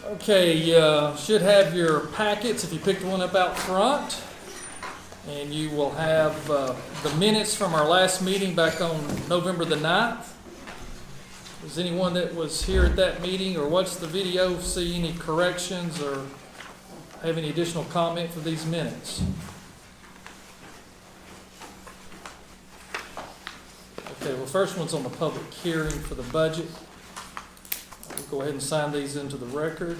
Okay, you should have your packets if you picked one up out front. And you will have the minutes from our last meeting back on November the 9th. Does anyone that was here at that meeting or watched the video see any corrections or have any additional comment for these minutes? Okay, well, first one's on the public hearing for the budget. We'll go ahead and sign these into the record.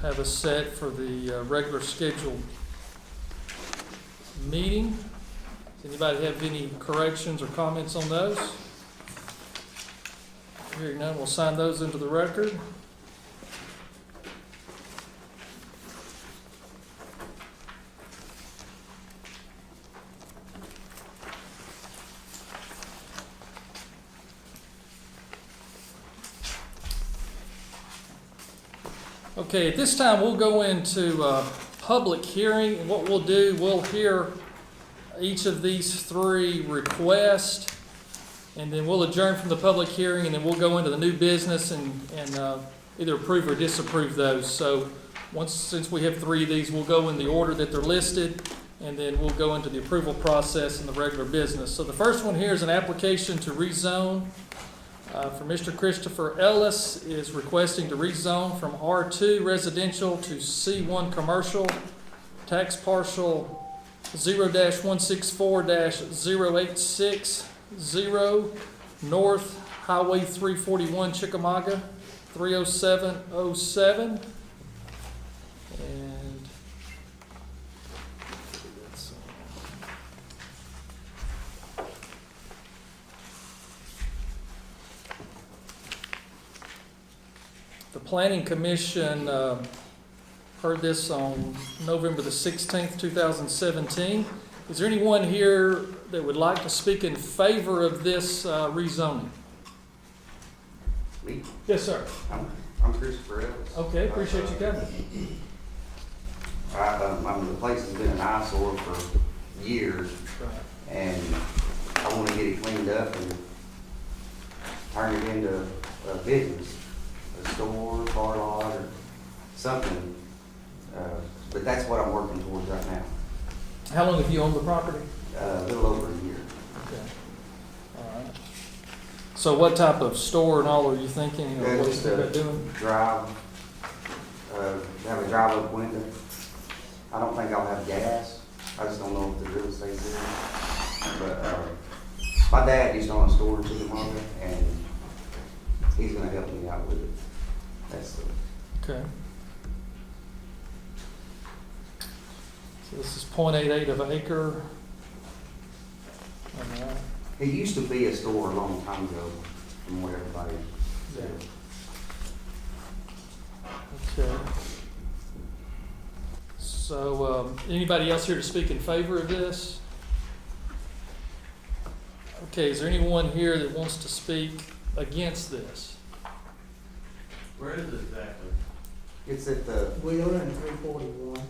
Have us set for the regular scheduled meeting. Does anybody have any corrections or comments on those? Hearing none, we'll sign those into the record. Okay, at this time we'll go into public hearing, and what we'll do, we'll hear each of these three requests, and then we'll adjourn from the public hearing, and then we'll go into the new business and either approve or disapprove those. So since we have three of these, we'll go in the order that they're listed, and then we'll go into the approval process and the regular business. So the first one here is an application to rezone. For Mr. Christopher Ellis is requesting to rezone from R2 residential to C1 commercial, tax parcel 0-164-0860, North Highway 341, Chickamauga, 30707. And the Planning Commission heard this on November the 16th, 2017. Is there anyone here that would like to speak in favor of this rezoning? Me? Yes, sir. I'm Christopher Ellis. Okay, appreciate you coming. The place has been an eyesore for years, and I want to get it cleaned up and turn it into a business. A store, car lot, or something, but that's what I'm working towards right now. How long have you owned the property? A little over a year. Okay. All right. So what type of store and all are you thinking? Or what Just you a doing? drive, have a drive-up window. I don't think I'll have gas. I just don't know if the real estate's there. But my dad used to own a store in Chickamauga, and he's going to help me out with it. That's the. Okay. So this is 0.88 of an acre. All right. It used to be a store a long time ago, from what everybody said. Okay. So, anybody else here to speak in favor of this? Okay, is there anyone here that wants to speak against this? Where is it exactly? It's at the. Wheeler and 341,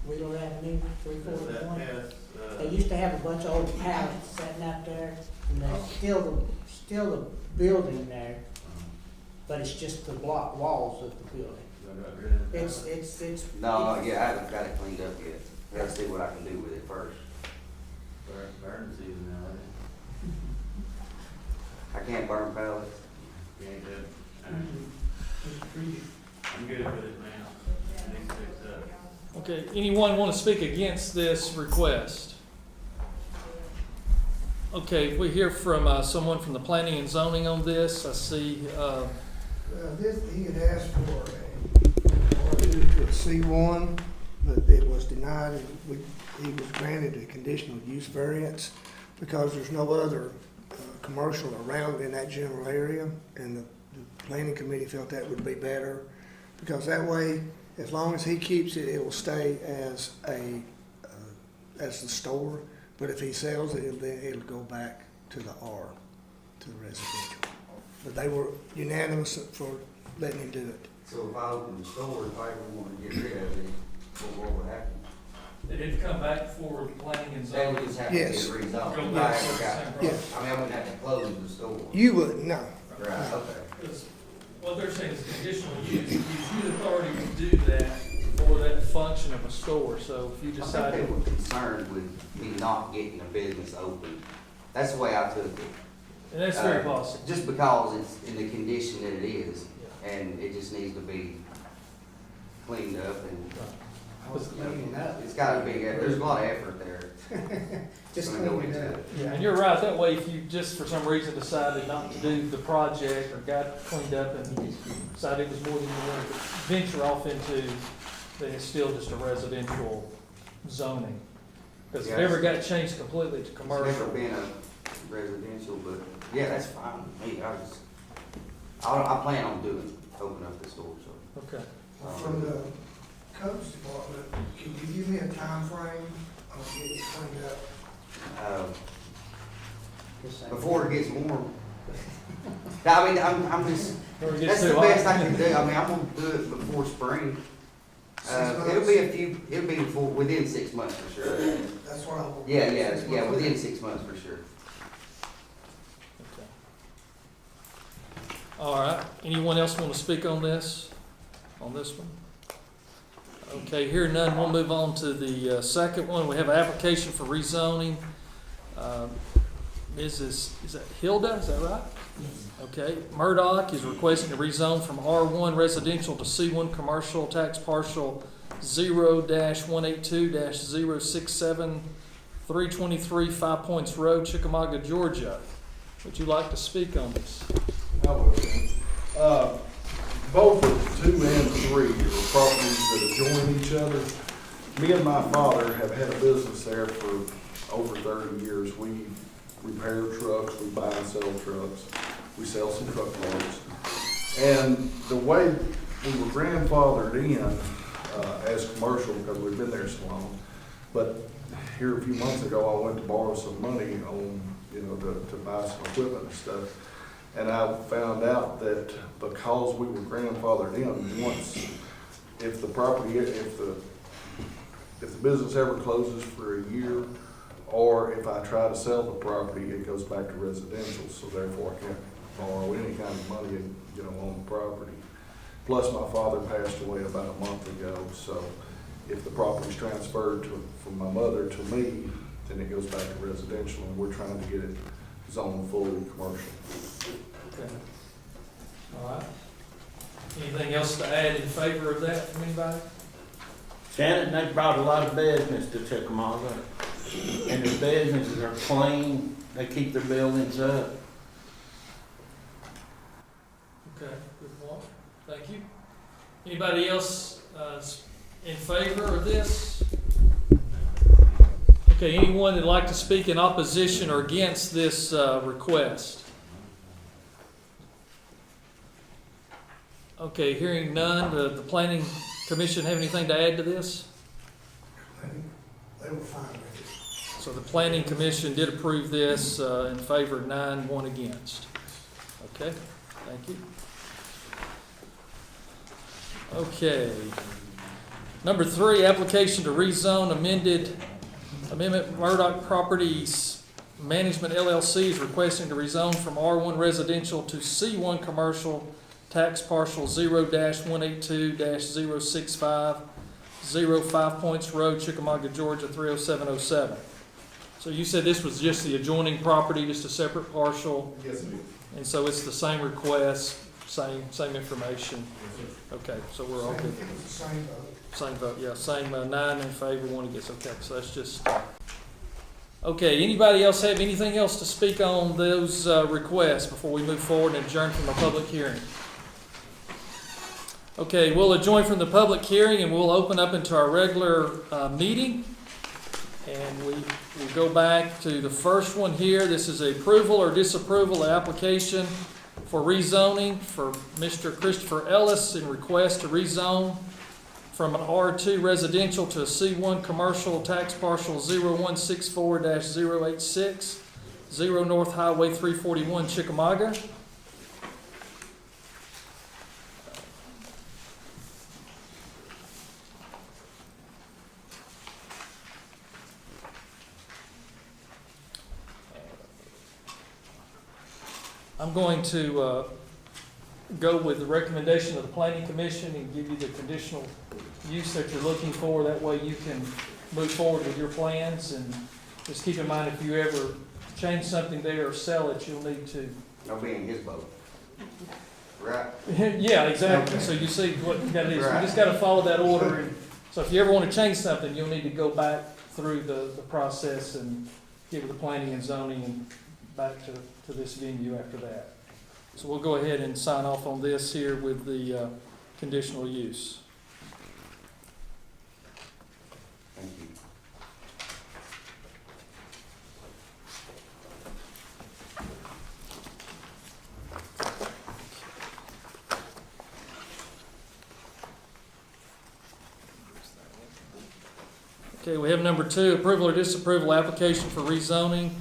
Wheeler Avenue, Is that 341. past, They used to have a bunch of old pallets sitting out there, and there's still the building there, but it's just the block walls of the building. It's. No, yeah, I haven't got it cleaned up yet. I gotta see what I can do with it first. Burn season now, isn't I can't burn pallets. it? You ain't good. It's pretty. I'm good with it now. It needs fixed up. Okay, anyone want to speak against this request? Okay, we hear from someone from the planning and zoning on this. I see, He had asked for a C1, but it was denied. He was granted a conditional use variance because there's no other commercial around in that general area, and the planning committee felt that would be better, because that way, as long as he keeps it, it will stay as the store. But if he sells it, it'll go back to the R, to the residential. But they were unanimous for letting him do it. So if I open the store, if I ever want to get rid of it, what would happen? It'd come back for planning and That zoning. would just have to get Yes. rezoned. Go If back I to ever the got- same Yes. I mean, I wouldn't have to close the store. You wouldn't, no. Right, okay. Because what they're saying is conditional use, gives you the authority to do that for that function of a store, so if you I think decide. they were concerned with me not getting a business open. That's the way I took it. And that's very possible. Just because it's in the condition that it is, and it just needs to be cleaned up and What's cleaning up? it's gotta be, there's a lot of effort there. Just Gonna go clean it into up. it. Yeah, and you're right, that way if you just for some reason decided not to do the project or got it cleaned up and you decided it was more than you wanted to venture off into, then it's still just a residential zoning. Because if it ever got changed completely to It's never commercial. been a residential, but yeah, that's fine with me. I plan on open up the store, so. Okay. From the codes department, can you give me a time frame on getting it cleaned up? Just say- Before it gets warm. I mean, I'm just, Or it gets that's the too best I hot. can do. I mean, I'm gonna do it before spring. 6 It'll be within 6 months for sure. That's what I'm. Yeah, within 6 months for sure. Okay. All right, anyone else want to speak on this one? Okay, here none, we'll move on to the second one. We have an application for rezoning. Is that Hilda, is that right? Okay, Murdoch is requesting to rezone from R1 residential to C1 commercial, tax parcel 0-182-067-323 Five Points Road, Chickamauga, Georgia. Would you like to speak on this? I will. Both of 2 and 3 are properties that adjoin each other. Me and my father have had a business there for over 30 years. We repair trucks, we buy and sell trucks, we sell some truckloads. And the way we were grandfathered in as commercial, because we've been there so long, but here a few months ago, I went to borrow some money on, to buy some equipment and stuff. And I found out that because we were grandfathered in, once, if the business ever closes for a year, or if I try to sell the property, it goes back to residential, so therefore I can't borrow any kind of money, on the property. Plus, my father passed away about a month ago, so if the property's transferred from my mother to me, then it goes back to residential, and we're trying to get it zoned fully commercial. Okay. All right. Anything else to add in favor of that from anybody? Shannon, they brought a lot of business to Chickamauga, and the businesses are clean, they keep their buildings up. Okay, good point. Thank you. Anybody else in favor of this? Okay, anyone that'd like to speak in opposition or against this request? Okay, hearing none, the planning commission have anything to add to this? They were fine with it. So the planning commission did approve this in favor, 9, 1 against. Okay, thank you. Okay. Number 3, application to rezone amendment Murdoch Properties Management LLC is requesting to rezone from R1 residential to C1 commercial, tax parcel 0-182-065 Five Points Road, Chickamauga, Georgia 30707. So you said this was just the adjoining property, just a separate parcel, Yes, it is. and so it's the same request, same information. Okay, so we're all good. It was the same vote. Same vote, yeah, same 9 in favor, 1 against. Okay, so that's just. Okay, anybody else have anything else to speak on those requests before we move forward and adjourn from the public hearing? Okay, we'll adjourn from the public hearing and we'll open up into our regular meeting. And we go back to the first one here. This is approval or disapproval of application for rezoning for Mr. Christopher Ellis in request to rezone from an R2 residential to a C1 commercial, tax parcel 0164-086, 0 North Highway 341, Chickamauga. I'm going to go with the recommendation of the planning commission and give you the conditional use that you're looking for. That way you can move forward with your plans, and just keep in mind, if you ever change something there or sell it, you'll need to. No be in his boat. Right? Yeah, exactly. Okay. So you see what you gotta do. So you Right. just gotta follow that order. And so if you ever wanna change something, you'll need to go back through the process and get with the planning and zoning and back to this venue after that. So we'll go ahead and sign off on this here with the conditional use. Thank you. Okay, we have number 2, approval or disapproval application for rezoning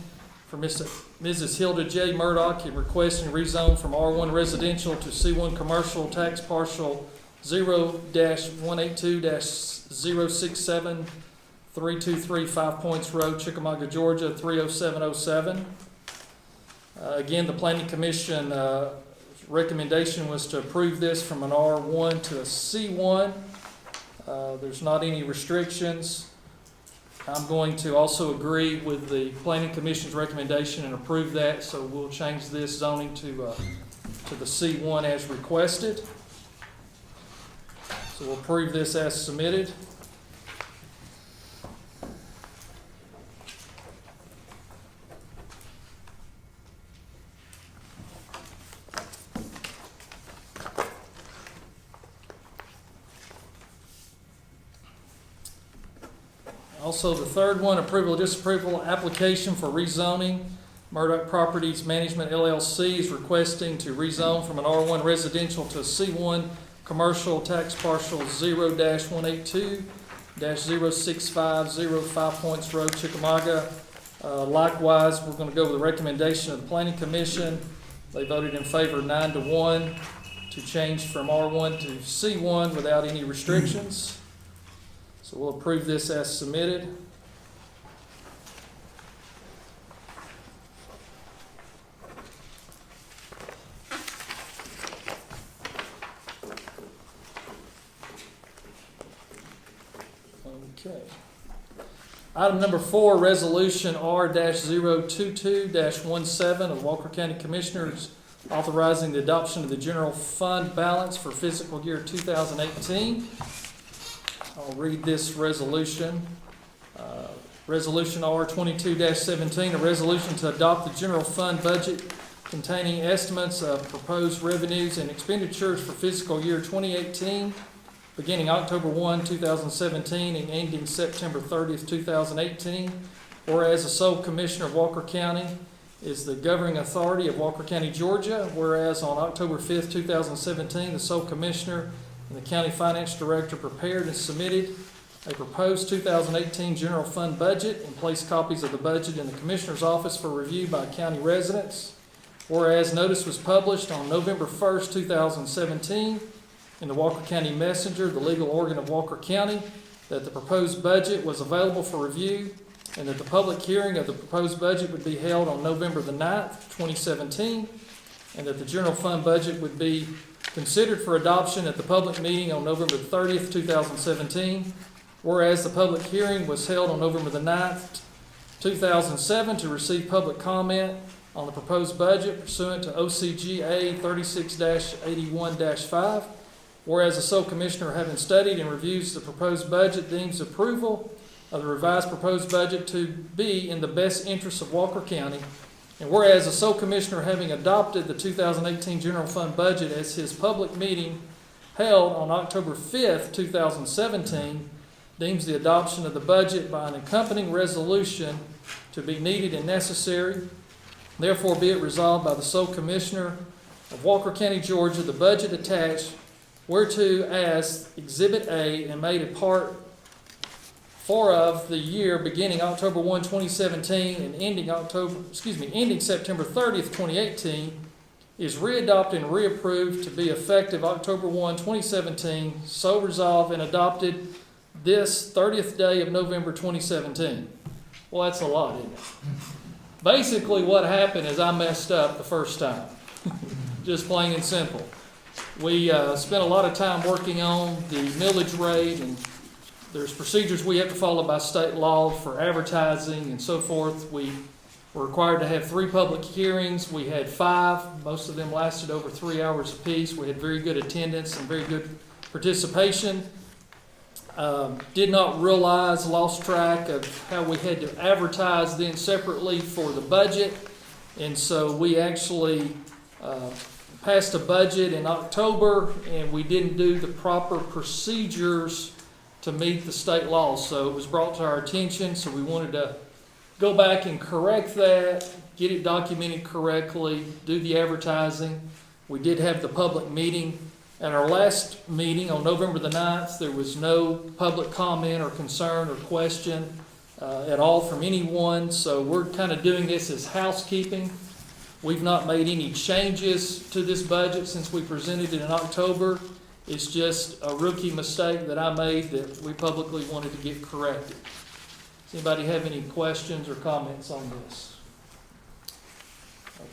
for Mrs. Hilda J. Murdoch in requesting rezone from R1 residential to C1 commercial, tax parcel 0-182-067-323 5 Points Road, Chickamauga, Georgia 30707. Again, the planning commission recommendation was to approve this from an R1 to a C1. There's not any restrictions. I'm going to also agree with the planning commission's recommendation and approve that, so we'll change this zoning to the C1 as requested. So we'll approve this as submitted. Also, the third one, approval or disapproval application for rezoning. Murdoch Properties Management LLC is requesting to rezone from an R1 residential to a C1 commercial, tax parcel 0-182-06505 5 Points Road, Chickamauga. Likewise, we're going to go with the recommendation of the Planning Commission. They voted in favor 9-1 to change from R1 to C1 without any restrictions. So we'll approve this as submitted. Okay. Item number 4, Resolution R-022-17 of the Walker County Commissioners authorizing the adoption of the general fund balance for fiscal year 2018. I'll read this resolution. Resolution R-22-17, a resolution to adopt the general fund budget containing estimates of proposed revenues and expenditures for fiscal year 2018, beginning October 1, 2017, and ending September 30th, 2018. Whereas the sole commissioner of Walker County is the governing authority of Walker County, Georgia. Whereas on October 5th, 2017, the sole commissioner and the county finance director prepared and submitted a proposed 2018 general fund budget and placed copies of the budget in the commissioner's office for review by county residents. Whereas notice was published on November 1st, 2017 in the Walker County Messenger, the legal organ of Walker County, that the proposed budget was available for review and that the public hearing of the proposed budget would be held on November the 9th, 2017, and that the general fund budget would be considered for adoption at the public meeting on November 30th, 2017. Whereas the public hearing was held on November the 9th, 2007 to receive public comment on the proposed budget pursuant to OCGA 36-81-5. Whereas the sole commissioner, having studied and reviews the proposed budget, deems approval of the revised proposed budget to be in the best interest of Walker County. And whereas the sole commissioner, having adopted the 2018 general fund budget as his public meeting held on October 5th, 2017, deems the adoption of the budget by an accompanying resolution to be needed and necessary. Therefore, be it resolved by the sole commissioner of Walker County, Georgia, the budget attached whereto as Exhibit A and made a part for of the year beginning October 1, 2017 and ending September 30th, 2018 is readopted and reapproved to be effective October 1, 2017, so resolved and adopted this 30th day of November 2017. Well, that's a lot, isn't it? Basically, what happened is I messed up the first time. Just plain and simple. We spent a lot of time working on the millage rate, and there's procedures we have to follow by state law for advertising and so forth. We were required to have 3 public hearings. We had 5. Most of them lasted over 3 hours apiece. We had very good attendance and very good participation. Did not realize, lost track of how we had to advertise then separately for the budget. And so we actually passed a budget in October, and we didn't do the proper procedures to meet the state laws. So it was brought to our attention, so we wanted to go back and correct that, get it documented correctly, do the advertising. We did have the public meeting. At our last meeting on November the 9th, there was no public comment or concern or question at all from anyone. So we're kind of doing this as housekeeping. We've not made any changes to this budget since we presented it in October. It's just a rookie mistake that I made that we publicly wanted to get corrected. Does anybody have any questions or comments on this?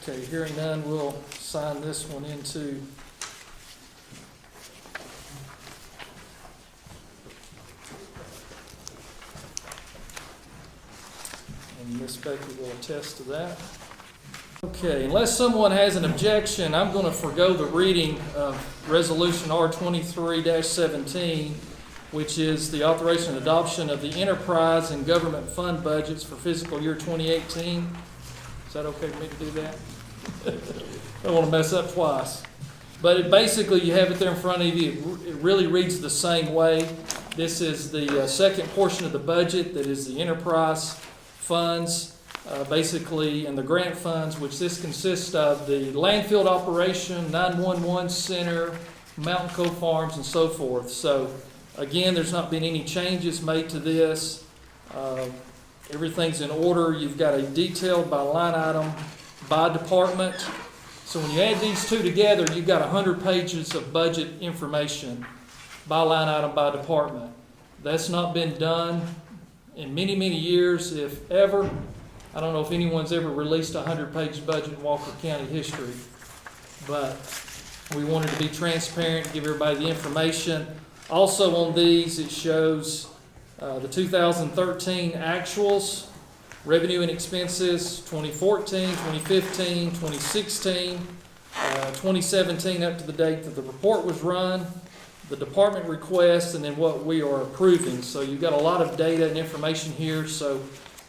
Okay, hearing none, we'll sign this one into and Ms. Becky will attest to that. Okay, unless someone has an objection, I'm going to forego the reading of Resolution R23-17, which is the authorization and adoption of the enterprise and government fund budgets for fiscal year 2018. Is that okay for me to do that? I don't want to mess up twice. But basically, you have it there in front of you. It really reads the same way. This is the second portion of the budget that is the enterprise funds. Basically, and the grant funds, which this consists of the landfill operation, 911 center, Mountain Cove Farms, and so forth. So, again, there's not been any changes made to this. Everything's in order. You've got a detailed by line item, by department. So when you add these two together, you've got 100 pages of budget information by line item, by department. That's not been done in many, many years, if ever. I don't know if anyone's ever released a 100-page budget in Walker County history, but we wanted to be transparent, give everybody the information. Also on these, it shows the 2013 actuals, revenue and expenses, 2014, 2015, 2016, 2017 up to the date that the report was run, the department request, and then what we are approving. So you've got a lot of data and information here. So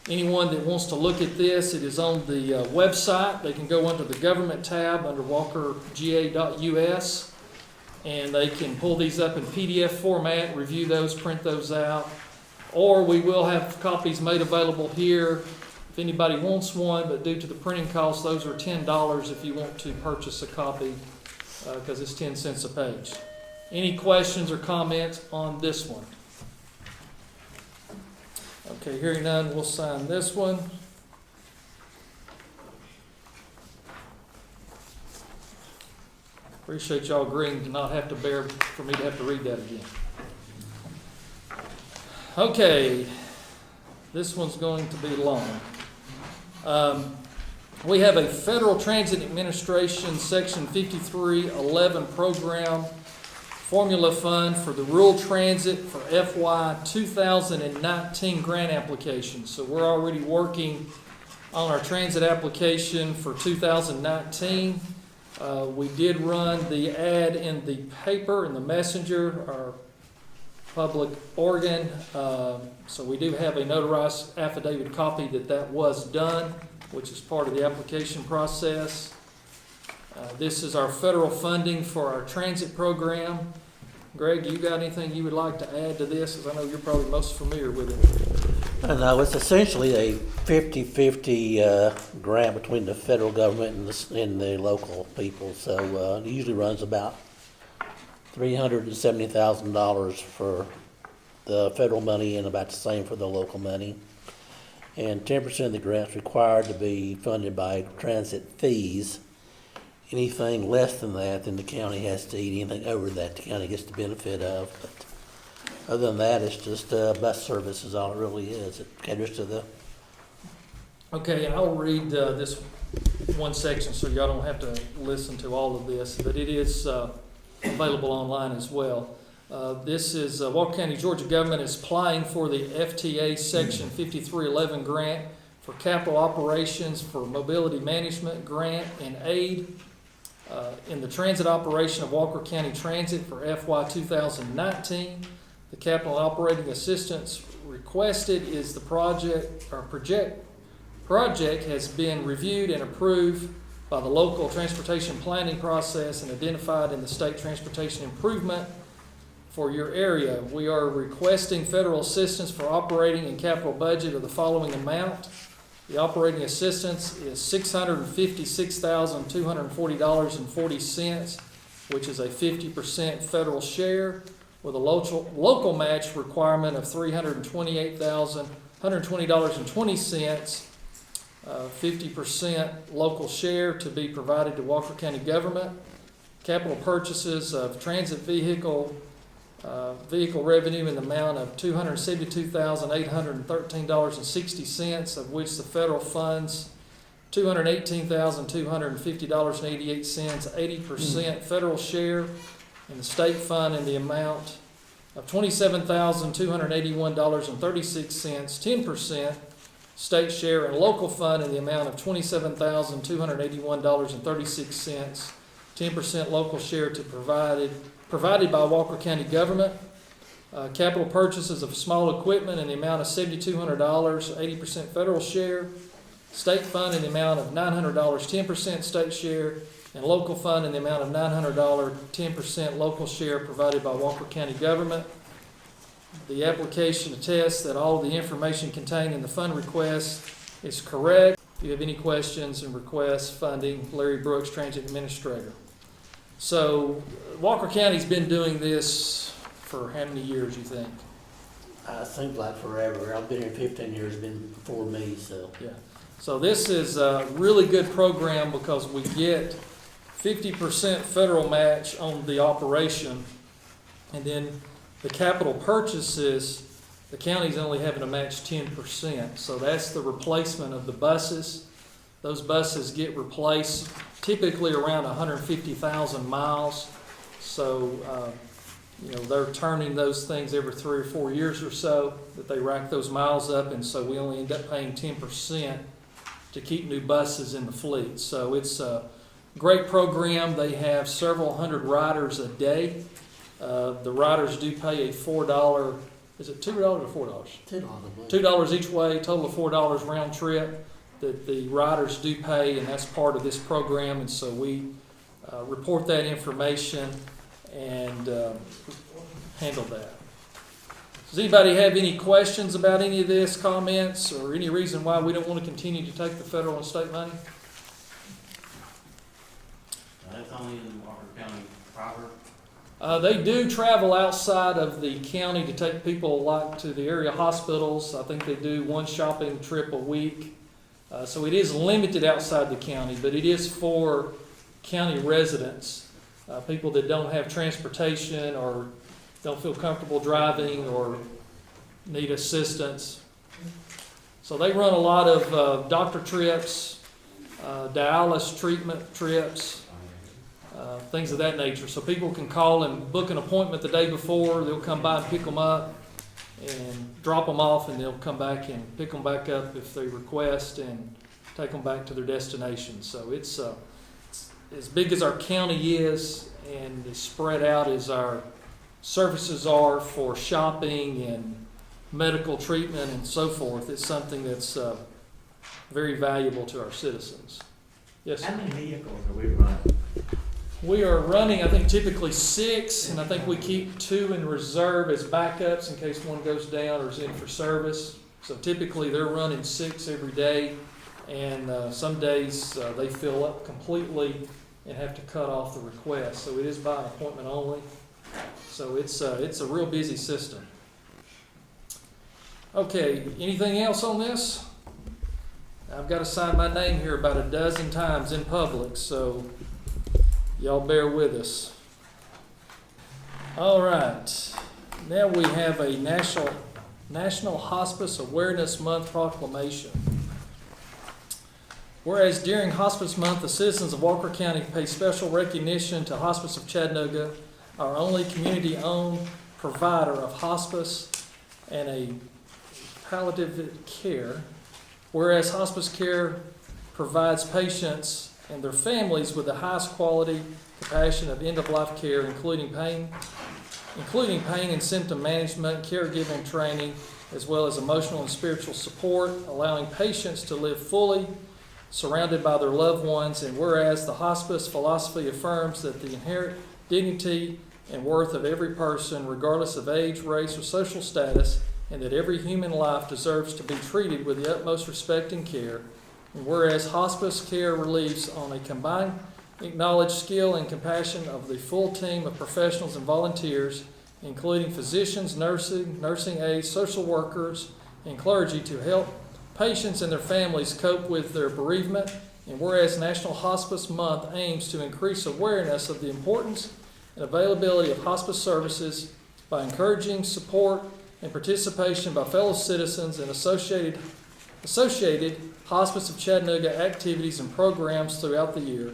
anyone that wants to look at this, it is on the website. They can go under the government tab under walkerga.us, and they can pull these up in PDF format, review those, print those out. Or we will have copies made available here if anybody wants one, but due to the printing costs, those are $10 if you want to purchase a copy, because it's 10 cents a page. Any questions or comments on this one? Okay, hearing none, we'll sign this one. Appreciate y'all agreeing to not have to bear for me to have to read that again. Okay, this one's going to be long. We have a Federal Transit Administration Section 5311 program formula fund for the rural transit for FY 2019 grant application. So we're already working on our transit application for 2019. We did run the ad in the paper, in the messenger, our public organ. So we do have a notarized affidavit copy that was done, which is part of the application process. This is our federal funding for our transit program. Greg, you got anything you would like to add to this? As I know you're probably most familiar with it. No, it's essentially a 50-50 grant between the federal government and the local people. So it usually runs about $370,000 for the federal money and about the same for the local money. And 10% of the grant's required to be funded by transit fees. Anything less than that, then the county has to eat. Anything over that, the county gets the benefit of. But other than that, it's just bus service is all it really is. It caters to the... Okay, and I'll read this one section, so y'all don't have to listen to all of this, but it is available online as well. This is, Walker County, Georgia government is applying for the FTA Section 5311 grant for capital operations for mobility management grant and aid in the transit operation of Walker County Transit for FY 2019. The capital operating assistance requested is the project has been reviewed and approved by the local transportation planning process and identified in the state transportation improvement for your area. We are requesting federal assistance for operating and capital budget of the following amount. The operating assistance is $656,240.40, which is a 50% federal share, with a local match requirement of $328,120.20, 50% local share to be provided to Walker County government. Capital purchases of transit vehicle revenue in the amount of $272,813.60, of which the federal funds $218,250.88, 80% federal share, and the state fund in the amount of $27,281.36, 10% state share, and local fund in the amount of $27,281.36, 10% local share to provided by Walker County government. Capital purchases of small equipment in the amount of $7,200, 80% federal share. State fund in the amount of $900, 10% state share. And local fund in the amount of $900, 10% local share provided by Walker County government. The application attests that all the information contained in the fund request is correct. If you have any questions and requests, funding, Larry Brooks, Transit Administrator. So Walker County's been doing this for how many years, you think? It seems like forever. I've been here 15 years, been before me, so. Yeah. So this is a really good program because we get 50% federal match on the operation, and then the capital purchases, the county's only having to match 10%. So that's the replacement of the buses. Those buses get replaced typically around 150,000 miles. So, they're turning those things every 3 or 4 years or so that they rack those miles up, and so we only end up paying 10% to keep new buses in the fleet. So it's a great program. They have several hundred riders a day. The riders do pay a $4, is it $2 or $4? $2 each way, total of $4 round trip that the riders do pay, and that's part of this program. And so we report that information and handle that. Does anybody have any questions about any of this, comments, or any reason why we don't want to continue to take the federal and state money? That's only in Walker County proper. They do travel outside of the county to take people like to the area hospitals. I think they do one shopping trip a week. So it is limited outside the county, but it is for county residents, people that don't have transportation or don't feel comfortable driving or need assistance. So they run a lot of doctor trips, dialysis treatment trips, things of that nature. So people can call and book an appointment the day before. They'll come by and pick them up and drop them off, and they'll come back and pick them back up if they request and take them back to their destination. So it's as big as our county is and as spread out as our services are for shopping and medical treatment and so forth. It's something that's very valuable to our citizens. Yes, sir? How many vehicles are we running? We are running, I think, typically 6, and I think we keep 2 in reserve as backups in case one goes down or is in for service. So typically they're running 6 every day, and some days they fill up completely and have to cut off the request. So it is by an appointment only. So it's a real busy system. Okay, anything else on this? I've got to sign my name here about a dozen times in public, so y'all bear with us. All right, now we have a National Hospice Awareness Month proclamation. Whereas during Hospice Month, the citizens of Walker County pay special recognition to Hospice of Chattanooga, our only community-owned provider of hospice and a palliative care. Whereas hospice care provides patients and their families with the highest quality, compassion of end-of-life care, including pain and symptom management, caregiving training, as well as emotional and spiritual support, allowing patients to live fully, surrounded by their loved ones. And whereas the hospice philosophy affirms that the inherent dignity and worth of every person, regardless of age, race, or social status, and that every human life deserves to be treated with the utmost respect and care. And whereas hospice care relieves on a combined acknowledged skill and compassion of the full team of professionals and volunteers, including physicians, nursing aides, social workers, and clergy, to help patients and their families cope with their bereavement. And whereas National Hospice Month aims to increase awareness of the importance and availability of hospice services by encouraging support and participation by fellow citizens in associated Hospice of Chattanooga activities and programs throughout the year.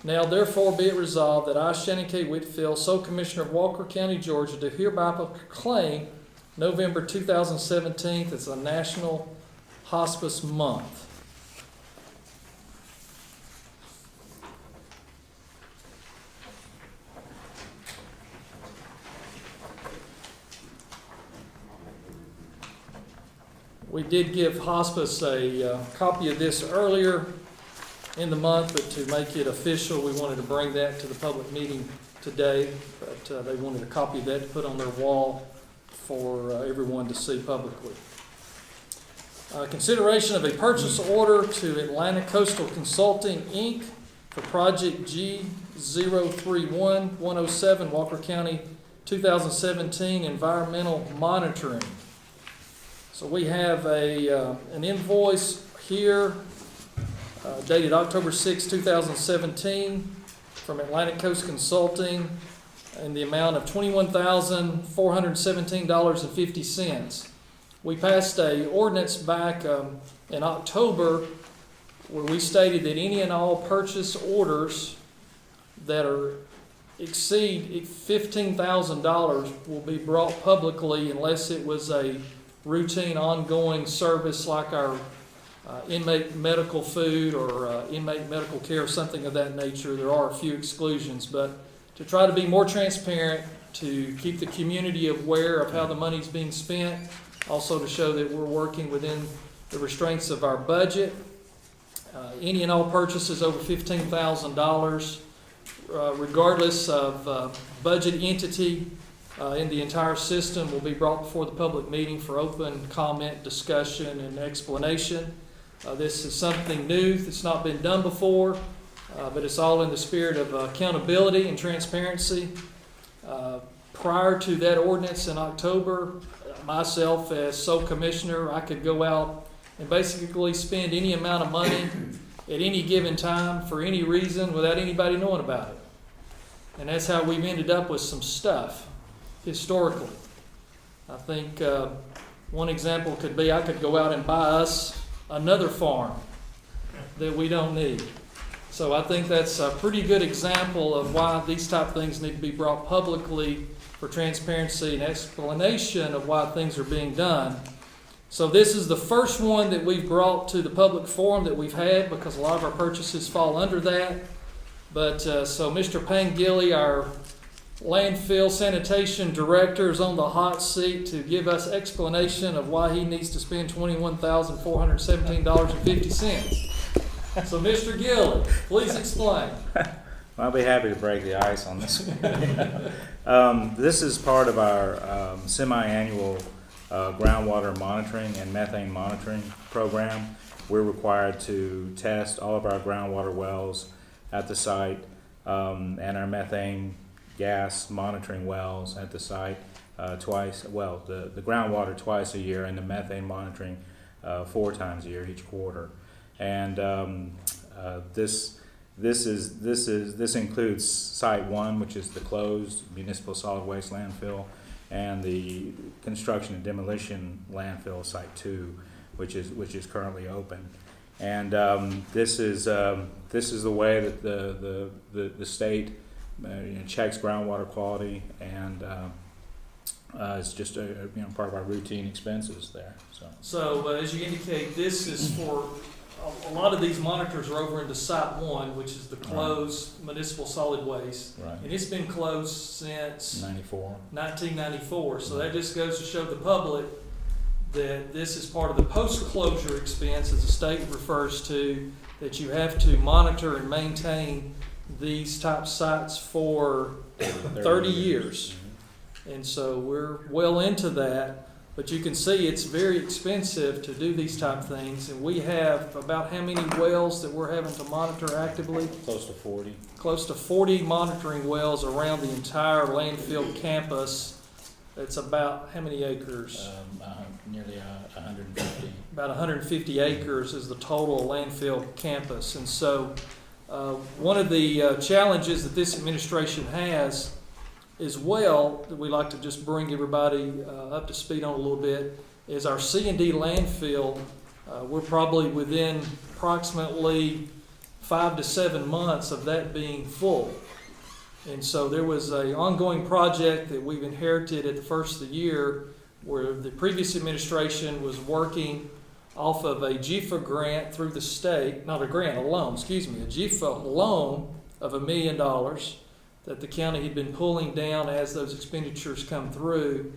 Now therefore be it resolved that I, Shannon K. Whitfield, sole Commissioner of Walker County, Georgia, do hereby proclaim November 2017 as a National Hospice Month. We did give hospice a copy of this earlier in the month, but to make it official, we wanted to bring that to the public meeting today. But they wanted a copy of that to put on their wall for everyone to see publicly. Consideration of a purchase order to Atlantic Coastal Consulting, Inc. for Project G031107, Walker County 2017 Environmental Monitoring. So we have an invoice here dated October 6, 2017 from Atlantic Coast Consulting in the amount of $21,417.50. We passed an ordinance back in October where we stated that any and all purchase orders that exceed $15,000 will be brought publicly unless it was a routine ongoing service like our inmate medical food or inmate medical care or something of that nature. There are a few exclusions, but to try to be more transparent, to keep the community aware of how the money's being spent, also to show that we're working within the restraints of our budget. Any and all purchases over $15,000, regardless of budget entity in the entire system, will be brought before the public meeting for open comment, discussion, and explanation. This is something new that's not been done before, but it's all in the spirit of accountability and transparency. Prior to that ordinance in October, myself as sole commissioner, I could go out and basically spend any amount of money at any given time for any reason without anybody knowing about it. And that's how we've ended up with some stuff historically. I think one example could be I could go out and buy us another farm that we don't need. So I think that's a pretty good example of why these type of things need to be brought publicly for transparency and explanation of why things are being done. So this is the first one that we've brought to the public forum that we've had, because a lot of our purchases fall under that. But so Mr. Pangilly, our landfill sanitation director, is on the hot seat to give us explanation of why he needs to spend $21,417.50. So Mr. Gilly, please explain. I'll be happy to break the ice on this one. This is part of our semi-annual groundwater monitoring and methane monitoring program. We're required to test all of our groundwater wells at the site and our methane gas monitoring wells at the site twice. Well, the groundwater twice a year and the methane monitoring 4 times a year, each quarter. And this includes Site 1, which is the closed municipal solid waste landfill, and the construction and demolition landfill, Site 2, which is currently open. And this is the way that the state checks groundwater quality, and it's just a part of our routine expenses there. So as you indicate, this is for, a lot of these monitors are over into Site 1, which is the closed municipal solid waste. Right. And it's been closed since 1994. So that just goes to show the public that this is part of the post-closure expense, as the state refers to, that you have to monitor and maintain these type sites for 30 years. And so we're well into that, but you can see it's very expensive to do these type things. And we have about how many wells that we're having to monitor actively? Close to 40. Close to 40 monitoring wells around the entire landfill campus. It's about how many acres? Nearly 150. About 150 acres is the total landfill campus. And so one of the challenges that this administration has as well, that we like to just bring everybody up to speed on a little bit, is our C&D landfill. We're probably within approximately 5 to 7 months of that being full. And so there was an ongoing project that we've inherited at the first of the year, where the previous administration was working off of a GIFA grant through the state, not a grant, a loan, a GIFA loan of $1 million that the county had been pulling down as those expenditures come through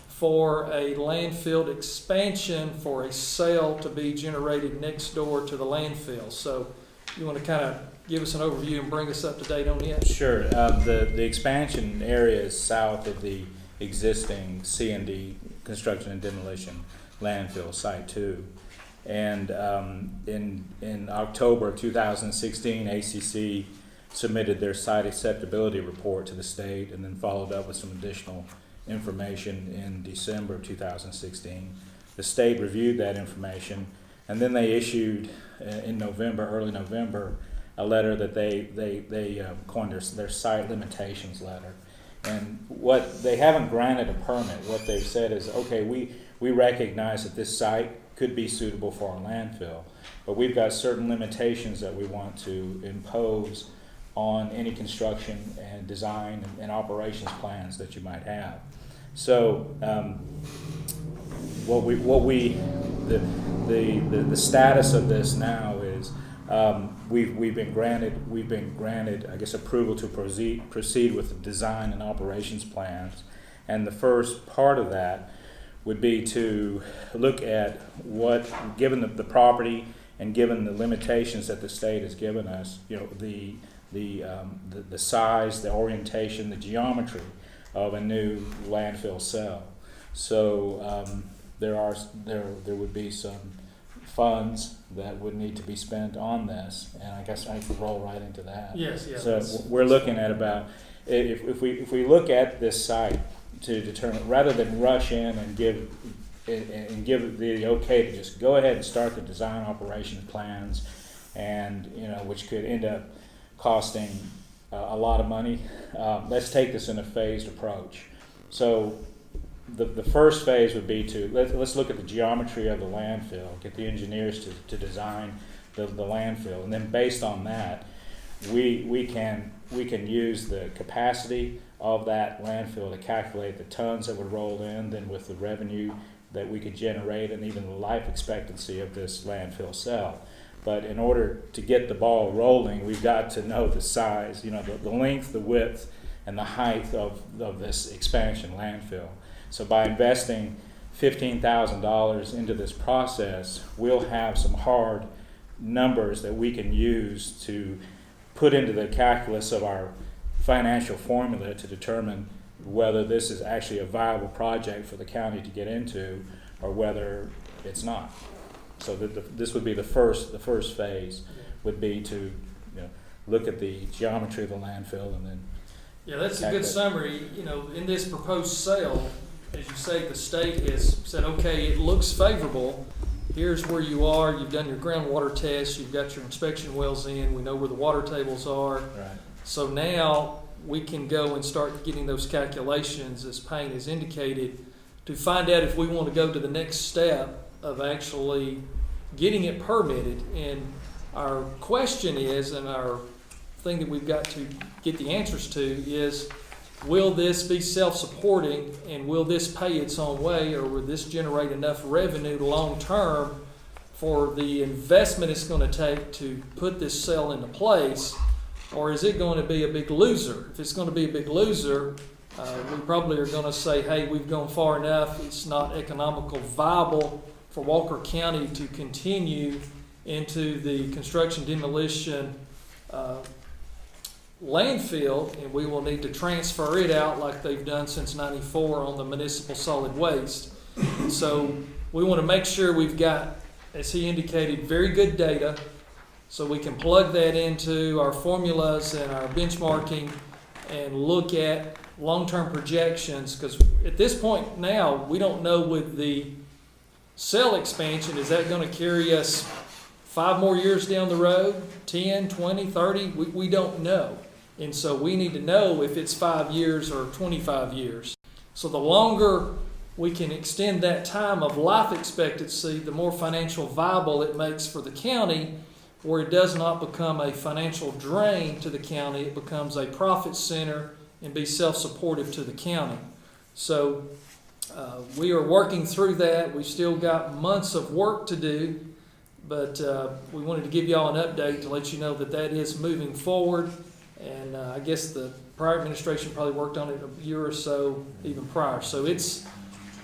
for a landfill expansion for a sale to be generated next door to the landfill. So you want to kind of give us an overview and bring us up to date on it? Sure. The expansion area is south of the existing C&D, construction and demolition landfill, Site 2. And in October of 2016, ACC submitted their site acceptability report to the state, and then followed up with some additional information in December of 2016. The state reviewed that information, and then they issued in November, early November, a letter that they coined their site limitations letter. And what they haven't granted a permit. What they've said is, okay, we recognize that this site could be suitable for our landfill, but we've got certain limitations that we want to impose on any construction and design and operations plans that you might have. So the status of this now is we've been granted I guess approval to proceed with the design and operations plans, and the first part of that would be to look at what, given the property and given the limitations that the state has given us, the size, the orientation, the geometry of a new landfill cell. So there would be some funds that would need to be spent on this, and I guess I can roll right into that. Yes. So we're looking at about, if we look at this site to determine, rather than rush in and give the okay to just go ahead and start the design operations plans, and which could end up costing a lot of money. Let's take this in a phased approach. So the first phase would be to let's look at the geometry of the landfill, get the engineers to design the landfill, and then based on that, we can use the capacity of that landfill to calculate the tons that would roll in, then with the revenue that we could generate, and even the life expectancy of this landfill cell. But in order to get the ball rolling, we've got to know the size, the length, the width, and the height of this expansion landfill. So by investing $15,000 into this process, we'll have some hard numbers that we can use to put into the calculus of our financial formula to determine whether this is actually a viable project for the county to get into, or whether it's not. So this would be the first phase would be to look at the geometry of the landfill, and then that's a good summary. In this proposed sale, as you say, the state has said, okay, it looks favorable. Here's where you are. You've done your groundwater tests. You've got your inspection wells in. We know where the water tables are. Right. So now we can go and start getting those calculations, as Payne has indicated, to find out if we want to go to the next step of actually getting it permitted. And our question is, and our thing that we've got to get the answers to is, will this be self-supporting and will this pay its own way, or will this generate enough revenue long-term for the investment it's going to take to put this cell into place, or is it going to be a big loser? If it's going to be a big loser, we probably are going to say, hey, we've gone far enough. It's not economical viable for Walker County to continue into the construction demolition landfill, and we will need to transfer it out like they've done since '94 on the municipal solid waste. And so we want to make sure we've got, as he indicated, very good data, so we can plug that into our formulas and our benchmarking and look at long-term projections, because at this point now, we don't know with the cell expansion, is that going to carry us 5 more years down the road, 10, 20, 30? We don't know. And so we need to know if it's 5 years or 25 years. So the longer we can extend that time of life expectancy, the more financial viable it makes for the county, where it does not become a financial drain to the county. It becomes a profit center and be self-supportive to the county. So we are working through that. We've still got months of work to do, but we wanted to give y'all an update to let you know that that is moving forward. And I guess the prior administration probably worked on it a year or so even prior. So it's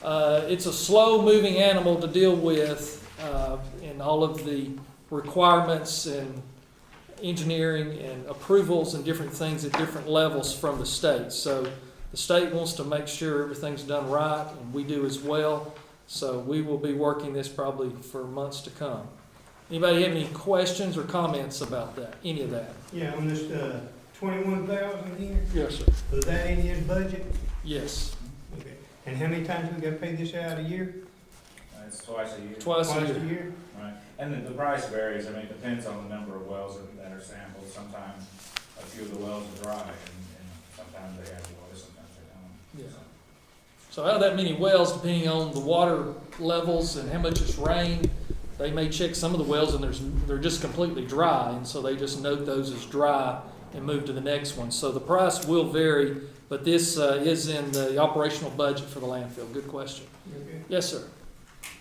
a slow-moving animal to deal with, and all of the requirements and engineering and approvals and different things at different levels from the state. So the state wants to make sure everything's done right, and we do as well. So we will be working this probably for months to come. Anybody have any questions or comments about that, any of that? Yeah, on this, 21,000 here, Yes, sir. was that in his budget? Yes, Okay. And how many times we gotta pay this out a year? It's twice a year. twice a Twice year. a year? Right, and then the price varies, I mean, it depends on the number of wells that are sampled. Sometimes a few of the wells are dry, and sometimes they have water, sometimes they don't. Yeah. So out of that many wells, depending on the water levels and how much it's rained, they may check some of the wells and they're just completely dry, and so they just note those as dry and move to the next one. So the price will vary, but this is in the operational budget for the landfill. Good question. Okay. Yes, sir.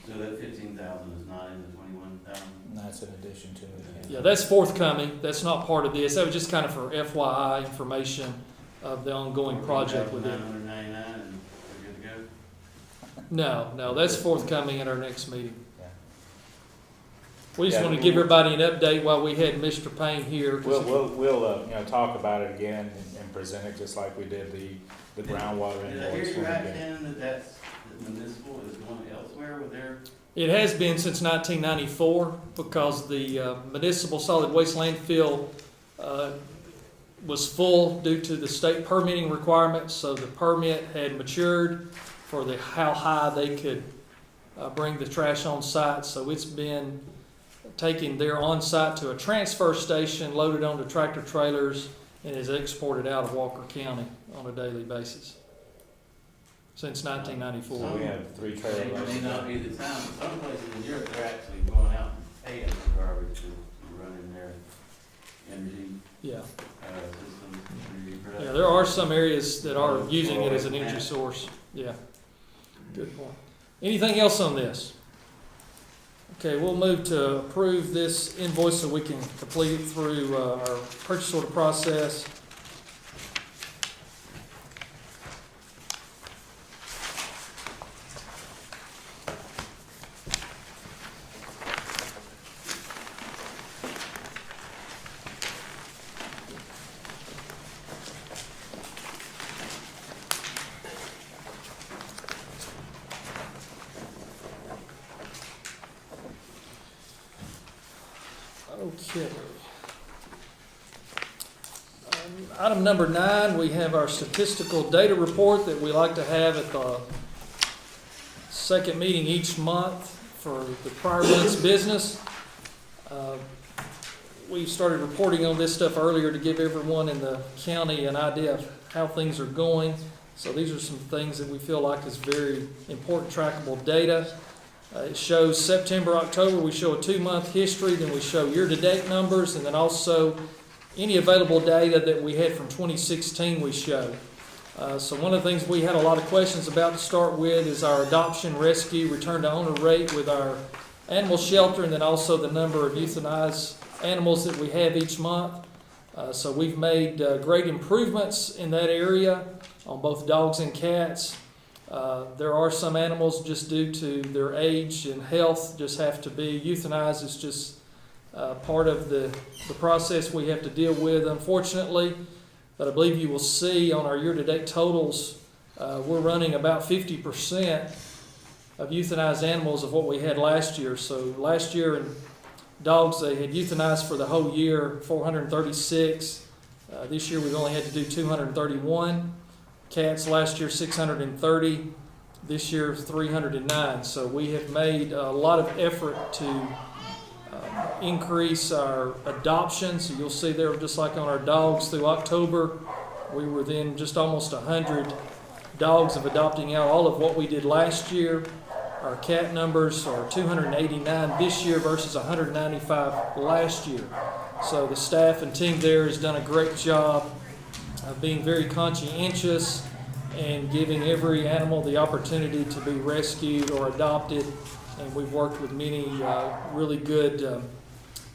So that 15,000 is not in the 21,000? And that's in addition to it. Yeah, that's forthcoming. That's not part of this. That was just kind of for FYI information of the ongoing project with it. 999 and we're good to go? No, that's forthcoming at our next meeting. Yeah. We just Yeah. want to give everybody an update while we had Mr. Payne here. 'Cause We'll talk about it again and present it just like we did the groundwater Did I invoice. hear you when we right, did. Shannon, that the municipal is going elsewhere with their? It has been since 1994, because the municipal solid waste landfill was full due to the state permitting requirements. So the permit had matured for how high they could bring the trash on site. So it's been taken there on site to a transfer station, loaded onto tractor trailers, and is exported out of Walker County on a daily basis since 1994. So we have 3 It trailers. may not be the time, but some places in Europe, they're actually going out and paying for garbage to run in their energy Yeah. systems. energy production. Yeah, there are some areas that are using it as an energy source. Yeah, good point. Anything else on this? Okay, we'll move to approve this invoice so we can complete it through our purchase order process. Okay. Item number 9, we have our statistical data report that we like to have at the second meeting each month for the prior month's business. We started reporting on this stuff earlier to give everyone in the county an idea of how things are going. So these are some things that we feel like is very important trackable data. It shows September, October, we show a 2-month history, then we show year-to-date numbers, and then also any available data that we had from 2016 we show. So one of the things we had a lot of questions about to start with is our adoption, rescue, return to owner rate with our animal shelter, and then also the number of euthanized animals that we have each month. So we've made great improvements in that area on both dogs and cats. There are some animals, just due to their age and health, just have to be euthanized. It's just part of the process we have to deal with, unfortunately. But I believe you will see on our year-to-date totals, we're running about 50% of euthanized animals of what we had last year. So last year in dogs, they had euthanized for the whole year 436. This year we've only had to do 231. Cats last year 630. This year 309. So we have made a lot of effort to increase our adoptions. So you'll see there, just like on our dogs through October, we were then just almost 100 dogs of adopting out all of what we did last year. Our cat numbers are 289 this year versus 195 last year. So the staff and team there has done a great job of being very conscientious and giving every animal the opportunity to be rescued or adopted. And we've worked with many really good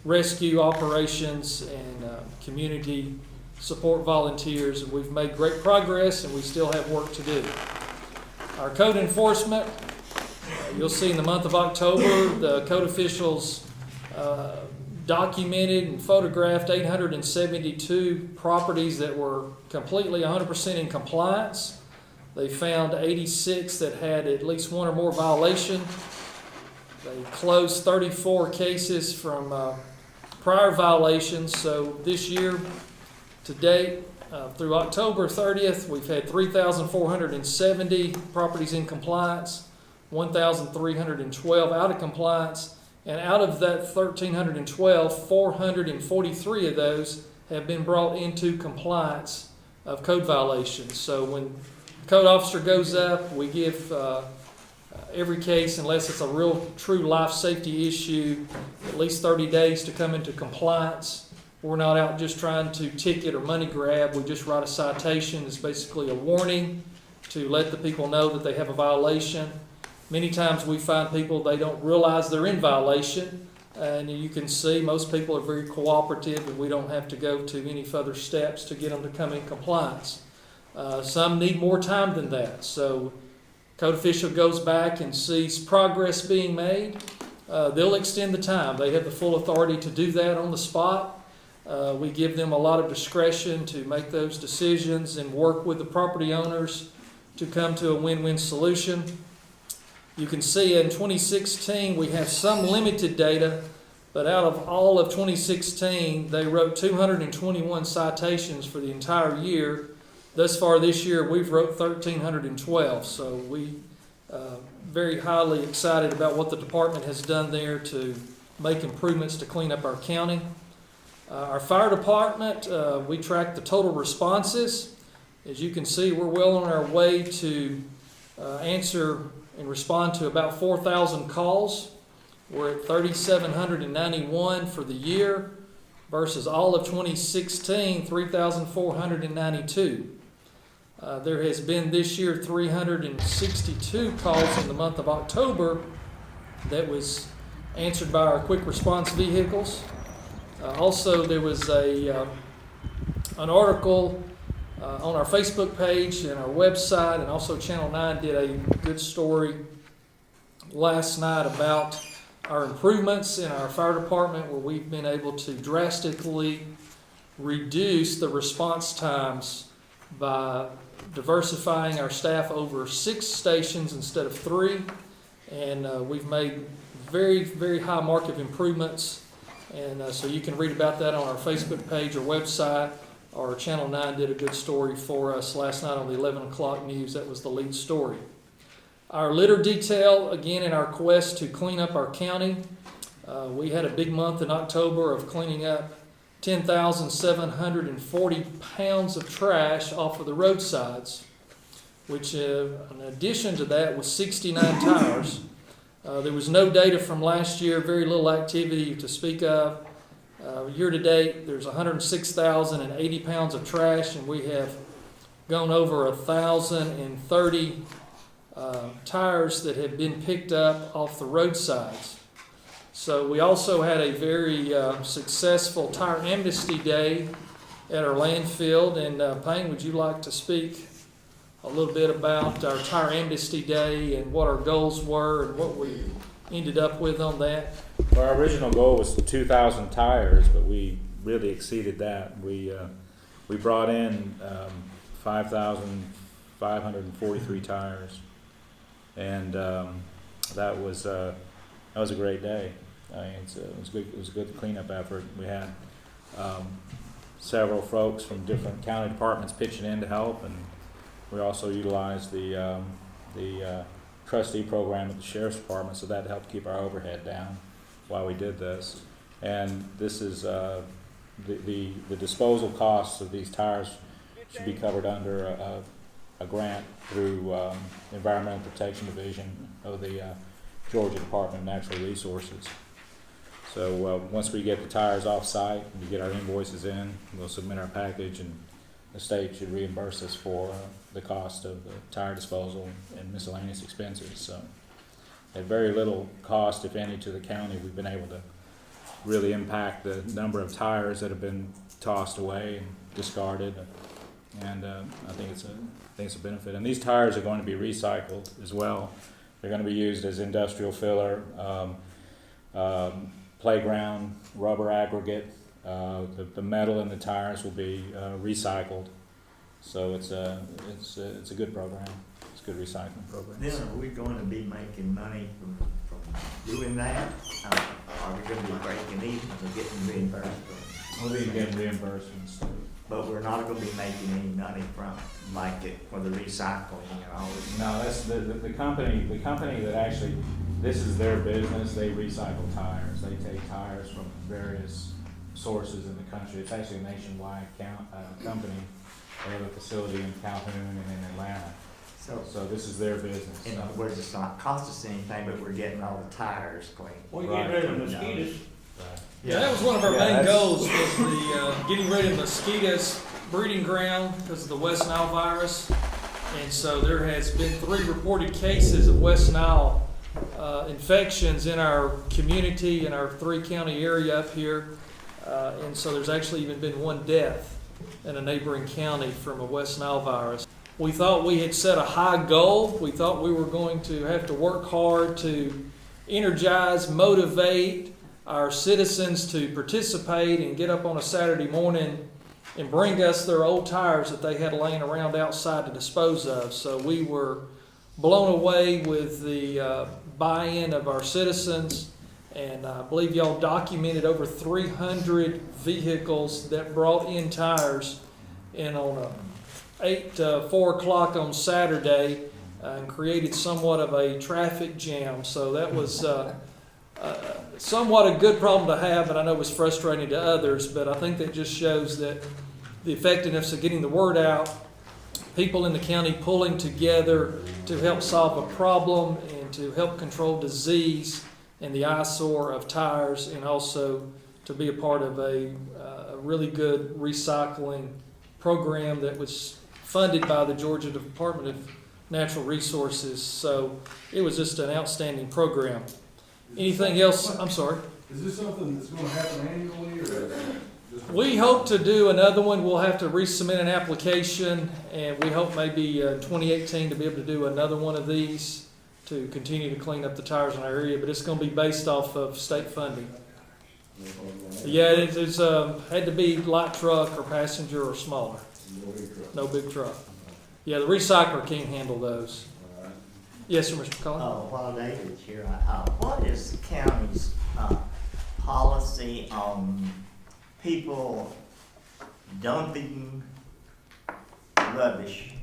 rescue operations and community support volunteers, and we've made great progress, and we still have work to do. Our code enforcement, you'll see in the month of October, the code officials documented and photographed 872 properties that were completely 100% in compliance. They found 86 that had at least one or more violation. They closed 34 cases from prior violations. So this year, to date, through October 30th, we've had 3,470 properties in compliance, 1,312 out of compliance, and out of that 1,312, 443 of those have been brought into compliance of code violations. So when the code officer goes up, we give every case, unless it's a real true life safety issue, at least 30 days to come into compliance. We're not out just trying to ticket or money grab. We just write a citation. It's basically a warning to let the people know that they have a violation. Many times we find people, they don't realize they're in violation, and you can see most people are very cooperative, and we don't have to go to any further steps to get them to come in compliance. Some need more time than that. So code official goes back and sees progress being made. They'll extend the time. They have the full authority to do that on the spot. We give them a lot of discretion to make those decisions and work with the property owners to come to a win-win solution. You can see in 2016 we have some limited data, but out of all of 2016 they wrote 221 citations for the entire year. Thus far this year we've wrote 1,312, so we very highly excited about what the department has done there to make improvements to clean up our county. Our fire department, we track the total responses. As you can see, we're well on our way to answer and respond to about 4,000 calls. We're at 3,791 for the year versus all of 2016, 3,492. There has been this year 362 calls in the month of October that was answered by our quick response vehicles. Also, there was an article on our Facebook page and our website, and also Channel 9 did a good story last night about our improvements in our fire department, where we've been able to drastically reduce the response times by diversifying our staff over 6 stations instead of 3. And we've made very, very high mark of improvements. And so you can read about that on our Facebook page or website, or Channel 9 did a good story for us last night on the 11 o'clock news. That was the lead story. Our litter detail, again, in our quest to clean up our county, we had a big month in October of cleaning up 10,740 pounds of trash off of the roadsides, which in addition to that was 69 tires. There was no data from last year, very little activity to speak of. Year to date, there's 106,080 pounds of trash, and we have gone over 1,030 tires that have been picked up off the roadsides. So we also had a very successful tire amnesty day at our landfill. And Payne, would you like to speak a little bit about our tire amnesty day and what our goals were and what we ended up with on that? Well, our original goal was 2,000 tires, but we really exceeded that. We brought in 5,543 tires, and that was a great day. I mean, it was a good cleanup effort. We had several folks from different county departments pitching in to help, and we also utilized the trustee program at the sheriff's department, so that helped keep our overhead down while we did this. And this is the disposal costs of these tires should be covered under a grant through Environmental Protection Division of the Georgia Department of Natural Resources. So once we get the tires off site, we get our invoices in, we'll submit our package, and the state should reimburse us for the cost of the tire disposal and miscellaneous expenses. So at very little cost, if any, to the county, we've been able to really impact the number of tires that have been tossed away and discarded. And I think it's a benefit. And these tires are going to be recycled as well. They're going to be used as industrial filler, playground rubber aggregate. The metal in the tires will be recycled. So it's a good program. It's a good recycling program. Then are we going to be making money from doing that? Are we going to be breaking even or getting reimbursed? We'll be getting reimbursements. But we're not going to be making any money from like it for the recycling and all this. No, that's the company. The company that actually, this is their business. They recycle tires. They take tires from various sources in the country. It's actually a nationwide company. They have a facility in Calhoun and in Atlanta. So this is their business. In other words, it's not cost us anything, but we're getting all the tires clean. We get rid of mosquitoes. Right. Yeah, that was one of our main goals, was the getting rid of mosquitoes breeding ground because of the West Nile virus. And so there has been 3 reported cases of West Nile infections in our community, in our 3-county area up here. And so there's actually even been 1 death in a neighboring county from a West Nile virus. We thought we had set a high goal. We thought we were going to have to work hard to energize, motivate our citizens to participate and get up on a Saturday morning and bring us their old tires that they had laying around outside to dispose of. So we were blown away with the buy-in of our citizens, and I believe y'all documented over 300 vehicles that brought in tires in on 8 to 4 o'clock on Saturday and created somewhat of a traffic jam. So that was somewhat a good problem to have, and I know it was frustrating to others, but I think that just shows that the effectiveness of getting the word out, people in the county pulling together to help solve a problem and to help control disease and the eyesore of tires, and also to be a part of a really good recycling program that was funded by the Georgia Department of Natural Resources. So it was just an outstanding program. Anything else? I'm sorry. Is this something that's gonna happen annually, or? We hope to do another one. We'll have to resubmit an application, and we hope maybe 2018 to be able to do another one of these to continue to clean up the tires in our area, but it's going to be based off of state funding. Yeah, it's had to be light truck or passenger or smaller. No big truck. Yeah, the recycler can't handle those. Yes, sir, Mr. McCollum? While David's here, what is the county's policy on people dumping rubbish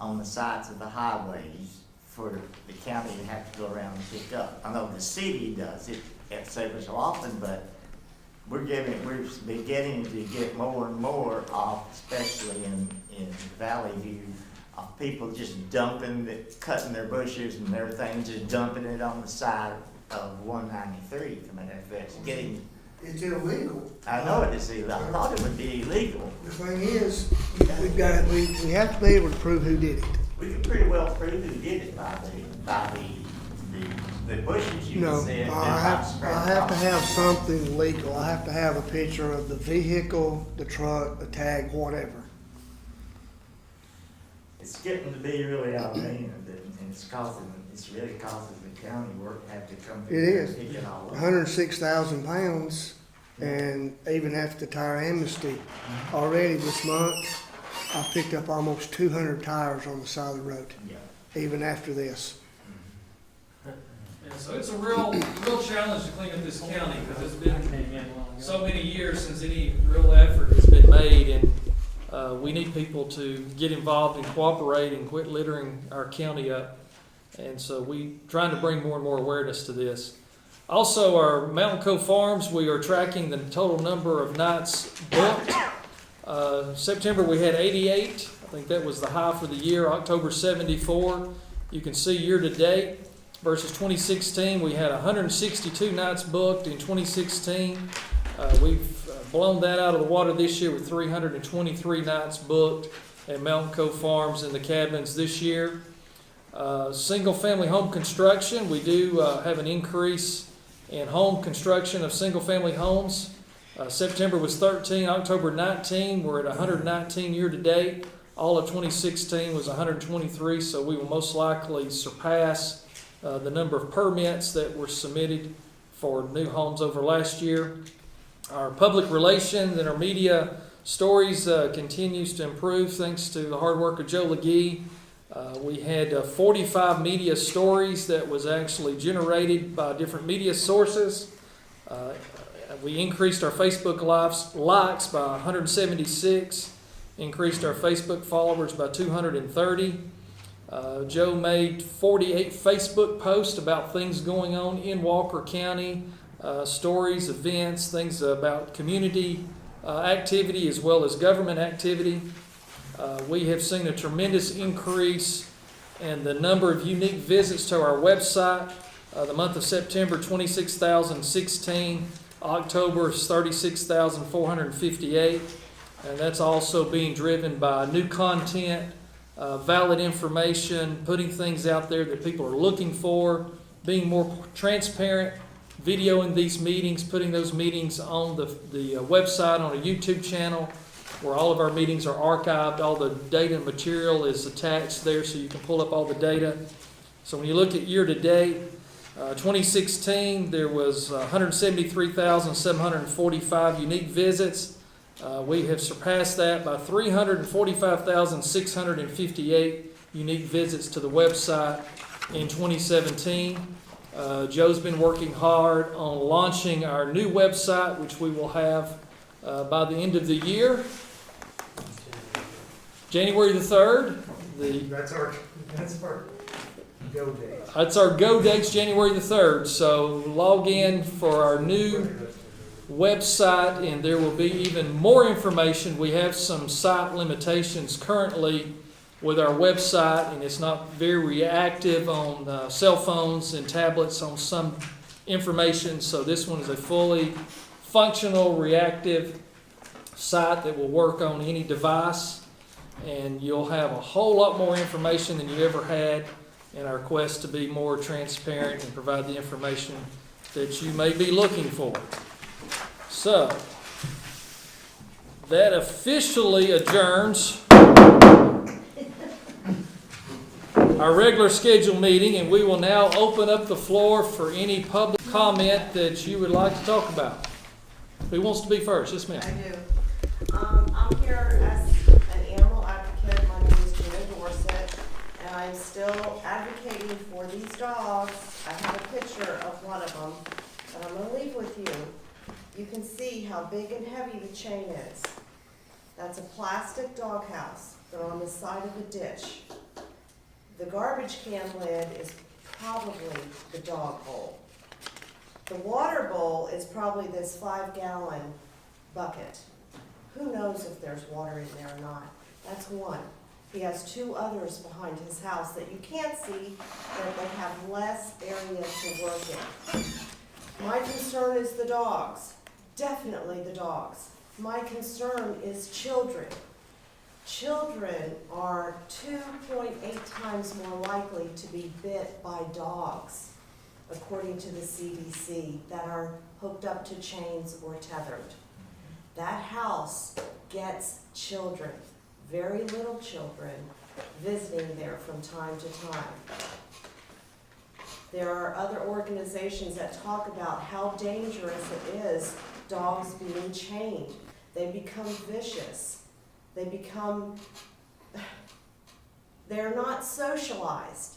on the sides of the highways for the county to have to go around and pick up? I know the city does it every so often, but we're beginning to get more and more off, especially in Valley View, of people just dumping, cutting their bushes and everything, just dumping it on the side of 193. I mean, if it's getting, It's illegal. I know it is illegal. I thought it would be illegal. The thing is, we have to be able to prove who did it. We can pretty well prove who did it by the bushes you No, said. I have to have something legal. I have to have a picture of the vehicle, the truck, the tag, whatever. It's getting to be really outrageous, and it's really causing the county work to have to come It through there is. and pick it all up. 106,000 pounds, and even after the tire amnesty, already this month, I picked up almost 200 tires on the side of the road, Yeah. even after this. Yeah, so it's a real challenge to clean up this county, because it's been so many years since any real effort has been made, and we need people to get involved and cooperate and quit littering our county up. And so we trying to bring more and more awareness to this. Also, our Mountain Cove Farms, we are tracking the total number of nights booked. September we had 88. I think that was the high for the year. October 74. You can see year to date versus 2016, we had 162 nights booked in 2016. We've blown that out of the water this year with 323 nights booked at Mountain Cove Farms in the cabins this year. Single-family home construction, we do have an increase in home construction of single-family homes. September was 13, October 19, we're at 119 year-to-date. All of 2016 was 123, so we will most likely surpass the number of permits that were submitted for new homes over last year. Our public relations and our media stories continues to improve thanks to the hard work of Joe LeGee. We had 45 media stories that was actually generated by different media sources. We increased our Facebook likes by 176, increased our Facebook followers by 230. Joe made 48 Facebook posts about things going on in Walker County, stories, events, things about community activity as well as government activity. We have seen a tremendous increase in the number of unique visits to our website. The month of September, 26,016. October is 36,458. And that's also being driven by new content, valid information, putting things out there that people are looking for, being more transparent, videoing these meetings, putting those meetings on the website, on a YouTube channel, where all of our meetings are archived. All the data and material is attached there so you can pull up all the data. So when you look at year-to-date, 2016, there was 173,745 unique visits. We have surpassed that by 345,658 unique visits to the website in 2017. Joe's been working hard on launching our new website, which we will have by the end of the year. January the 3rd. That's our go day. That's our go dates, January the 3rd. So log in for our new website, and there will be even more information. We have some site limitations currently with our website, and it's not very reactive on cell phones and tablets on some information. So this one is a fully functional, reactive site that will work on any device, and you'll have a whole lot more information than you ever had in our quest to be more transparent and provide the information that you may be looking for. So, that officially adjourns our regular scheduled meeting, and we will now open up the floor for any public comment that you would like to talk about. Who wants to be first? Yes, ma'am. I do. I'm here as an animal advocate. My name is Shannon, and I'm still advocating for these dogs. I have a picture of one of them that I'm going to leave with you. You can see how big and heavy the chain is. That's a plastic doghouse. They're on the side of a ditch. The garbage can lid is probably the dog bowl. The water bowl is probably this 5-gallon bucket. Who knows if there's water in there or not? That's one. He has 2 others behind his house that you can't see, that they have less area to work in. My concern is the dogs, definitely the dogs. My concern is children. Children are 2.8 times more likely to be bit by dogs, according to the CDC, that are hooked up to chains or tethered. That house gets children, very little children, visiting there from time to time. There are other organizations that talk about how dangerous it is, dogs being chained. They become vicious. They're not socialized.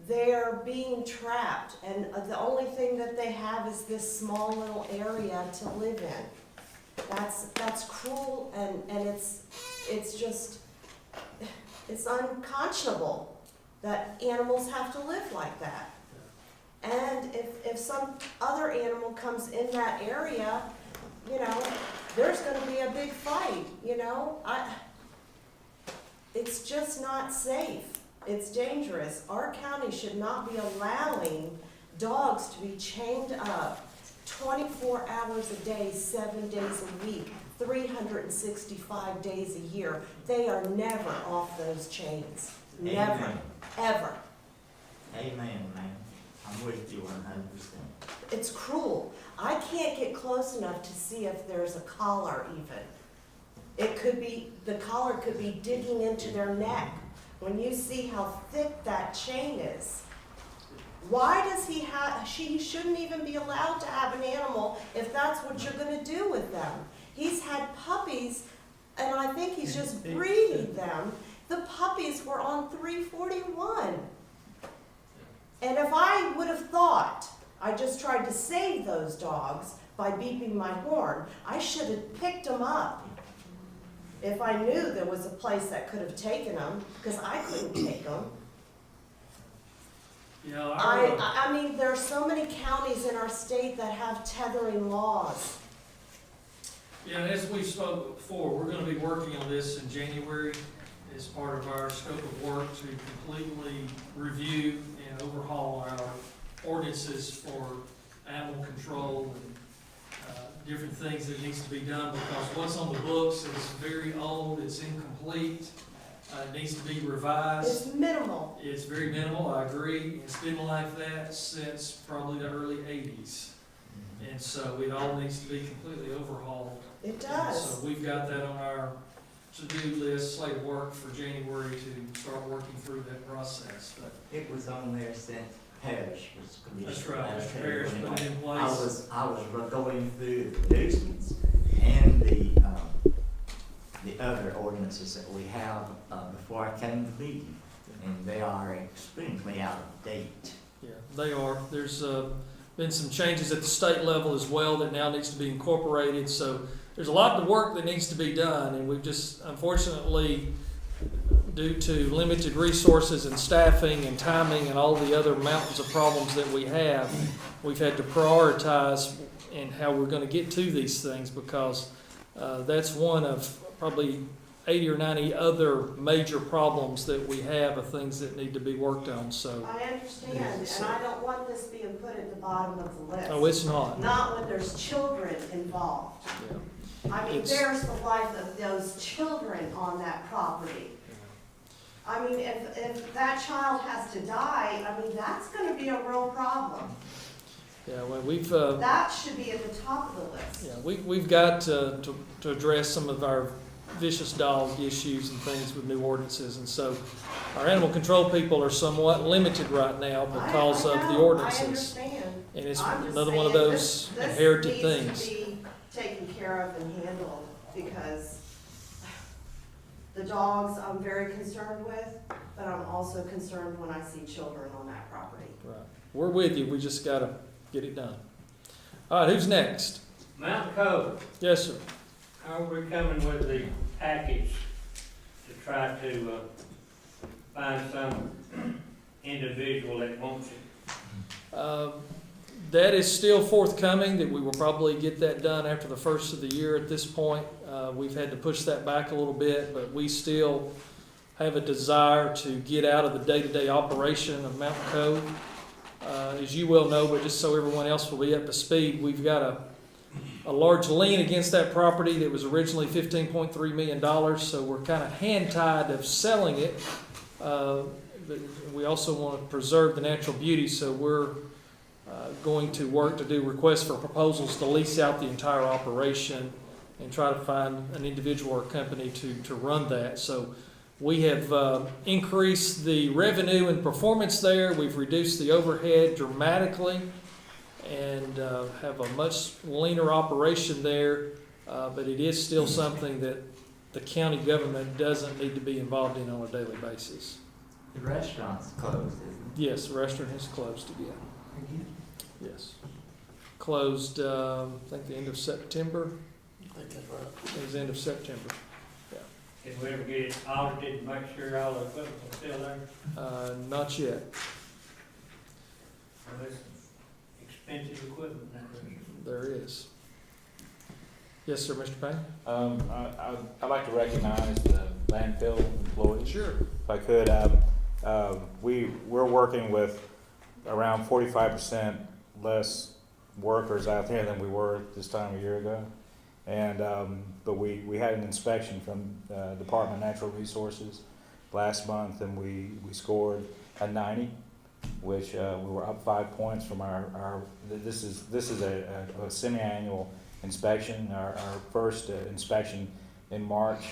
They're being trapped, and the only thing that they have is this small little area to live in. That's cruel, and it's just, it's unconscionable that animals have to live like that. And if some other animal comes in that area, you know, there's gonna be a big fight, you know? It's just not safe. It's dangerous. Our county should not be allowing dogs to be chained up 24 hours a day, 7 days a week, 365 days a year. They are never off those chains. Never, Amen. ever. Amen, man. I'm with you 100%. It's cruel. I can't get close enough to see if there's a collar even. It could be, the collar could be digging into their neck. When you see how thick that chain is, why does he shouldn't even be allowed to have an animal if that's what you're gonna do with them. He's had puppies, and I think he's just breeding them. The puppies were on 341. And if I would have thought I just tried to save those dogs by beeping my horn, I should have picked them up. If I knew there was a place that could have taken them, because I couldn't take them. Yeah, I mean, there are so many counties in our state that have tethering laws. yeah, and as we spoke before, we're gonna be working on this in January as part of our scope of work to completely review and overhaul our ordinances for animal control and different things that needs to be done, because what's on the books is very old, it's incomplete, it needs to be revised. It's minimal. It's very minimal, I agree. It's been like that since probably the early 80s. And so it all needs to be completely overhauled. It And does. so we've got that on our to-do list, slate of work for January to start working through that process. But It was on there since Parrish was commissioner. that's right, last Mr. Parrish year. put it in I place. was going through the nuisance and the other ordinances that we have, before I came to meeting, and they are extremely out of date. Yeah, they are. There's been some changes at the state level as well that now needs to be incorporated. So there's a lot of work that needs to be done, and we've just, unfortunately, due to limited resources and staffing and timing and all the other mountains of problems that we have, we've had to prioritize in how we're going to get to these things, because that's one of probably 80 or 90 other major problems that we have of things that need to be worked on. So, I understand, and I don't want this being put at the bottom of the list. oh, it's not. Not when there's children involved. Yeah. I mean, It's- there's the life of those children on that property. I mean, if that child has to die, I mean, that's gonna be a real problem. Yeah, well, we've That should be at the top of the list. yeah, we've got to address some of our vicious dog issues and things with new ordinances, and so our animal control people are somewhat limited right now because of the I ordinances. understand. And it's I'm just another one of saying those this inherited needs things. to be taken care of and handled, because the dogs I'm very concerned with, but I'm also concerned when I see children on that property. Right. We're with you, we just gotta get it done. All right, who's next? Mount Cove, Yes, sir. how are we coming with the package to try to find some individual that wants it? That is still forthcoming, that we will probably get that done after the first of the year at this point. We've had to push that back a little bit, but we still have a desire to get out of the day-to-day operation of Mountain Cove. As you well know, but just so everyone else will be up to speed, we've got a large lien against that property that was originally $15.3 million, so we're kind of hand-tied of selling it. But we also want to preserve the natural beauty, so we're going to work to do requests for proposals to lease out the entire operation and try to find an individual or company to run that. So we have increased the revenue and performance there. We've reduced the overhead dramatically and have a much leaner operation there. But it is still something that the county government doesn't need to be involved in on a daily basis. The restaurant's closed, isn't it? Yes, the restaurant has closed again. Yes. Closed, I think the end of September. I think that's right. It was the end of September. Can we ever get it audited and make sure all the equipment's still there? Not yet. Well, there's expensive equipment in that restaurant. There is. Yes, sir, Mr. Payne? I'd like to recognize the landfill employees. Sure. If I could, we're working with around 45% less workers out there than we were this time a year ago. And, but we had an inspection from Department of Natural Resources last month, and we scored a 90, which we were up 5 points from our this is a semi-annual inspection. Our first inspection in March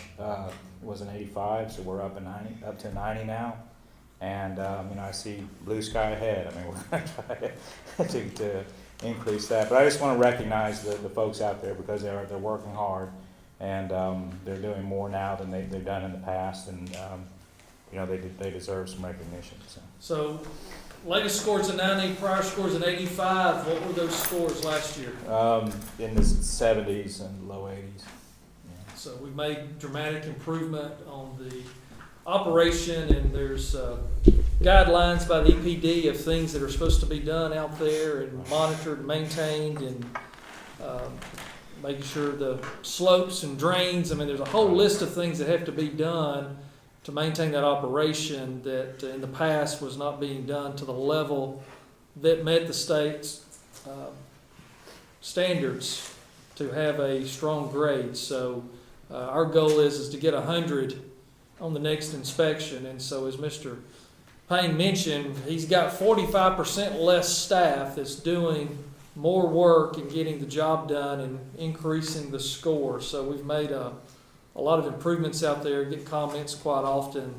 was an 85, so we're up to 90 now. And I see blue sky ahead. I mean, we're going to try to increase that. But I just want to recognize the folks out there, because they're working hard, and they're doing more now than they've done in the past, and they deserve some recognition. So latest score's a 90, prior score's an 85. What were those scores last year? In the 70s and low 80s. Yeah. So we made dramatic improvement on the operation, and there's guidelines by the EPD of things that are supposed to be done out there and monitored and maintained, and making sure the slopes and drains. I mean, there's a whole list of things that have to be done to maintain that operation that in the past was not being done to the level that met the state's standards to have a strong grade. So our goal is to get 100 on the next inspection. And so, as Mr. Payne mentioned, he's got 45% less staff that's doing more work and getting the job done and increasing the score. So we've made a lot of improvements out there. Get comments quite often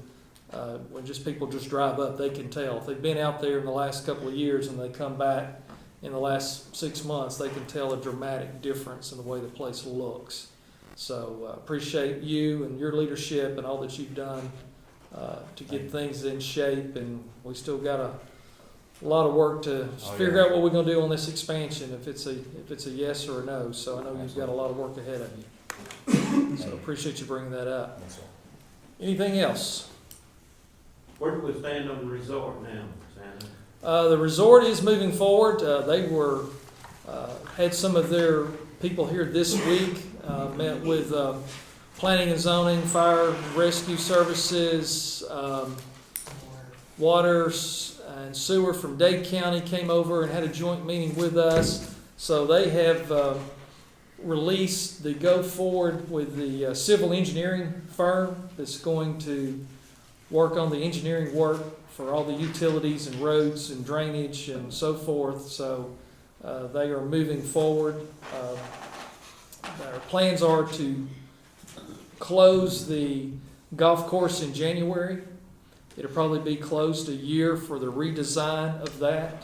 when people just drive up, they can tell. If they've been out there in the last couple of years and they come back in the last 6 months, they can tell a dramatic difference in the way the place looks. So appreciate you and your leadership and all that you've done to get things in shape. And we still got a lot of work to figure out what we're going to do on this expansion, if it's a yes or a no. So I know you've got a lot of work ahead of you. So appreciate you bringing that up. Anything else? Where do we stand on the resort now, Shannon? The resort is moving forward. They had some of their people here this week. Met with planning and zoning, fire and rescue services, water and sewer from Dade County came over and had a joint meeting with us. So they have released the go forward with the civil engineering firm that's going to work on the engineering work for all the utilities and roads and drainage and so forth. So they are moving forward. Our plans are to close the golf course in January. It'll probably be closed a year for the redesign of that.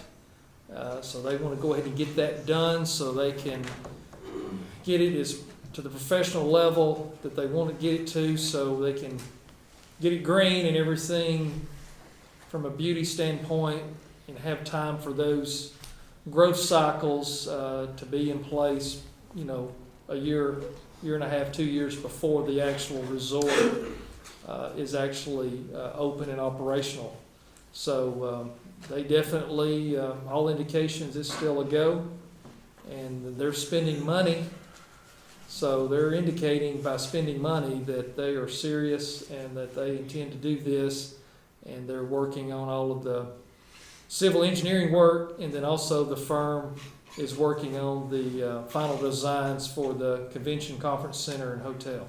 So they want to go ahead and get that done so they can get it to the professional level that they want to get it to, so they can get it green and everything from a beauty standpoint, and have time for those growth cycles to be in place, a year and a half, 2 years before the actual resort is actually open and operational. So they definitely, all indications, it's still a go, and they're spending money So they're indicating by spending money that they are serious and that they intend to do this, and they're working on all of the civil engineering work, and then also the firm is working on the final designs for the convention conference center and hotel.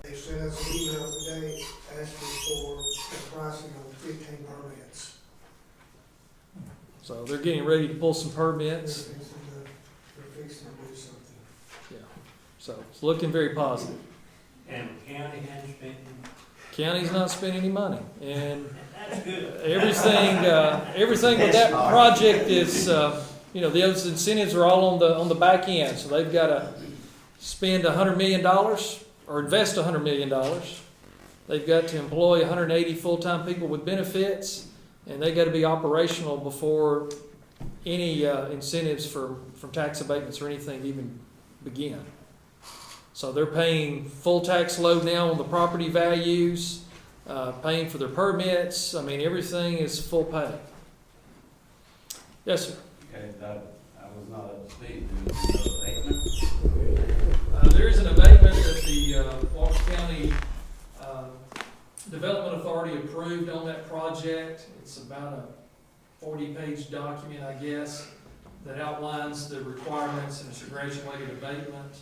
They sent us an email today asking for the pricing on 15 permits. So they're getting ready to pull some They're permits. fixing to do something. Yeah. So it's looking very positive. And the county hasn't spent, County's not spending any money, and that's good. everything with that project is, those incentives are all on the back end. So they've got to spend $100 million or invest $100 million. They've got to employ 180 full-time people with benefits, and they got to be operational before any incentives from tax abatements or anything even begin. So they're paying full tax load now on the property values, paying for their permits. I mean, everything is full pay. Yes, sir. Okay, I was not up to speed. There was no abatement. There is an abatement that the Walker County Development Authority approved on that project. It's about a 40-page document, I guess, that outlines the requirements, and it's a graduated abatement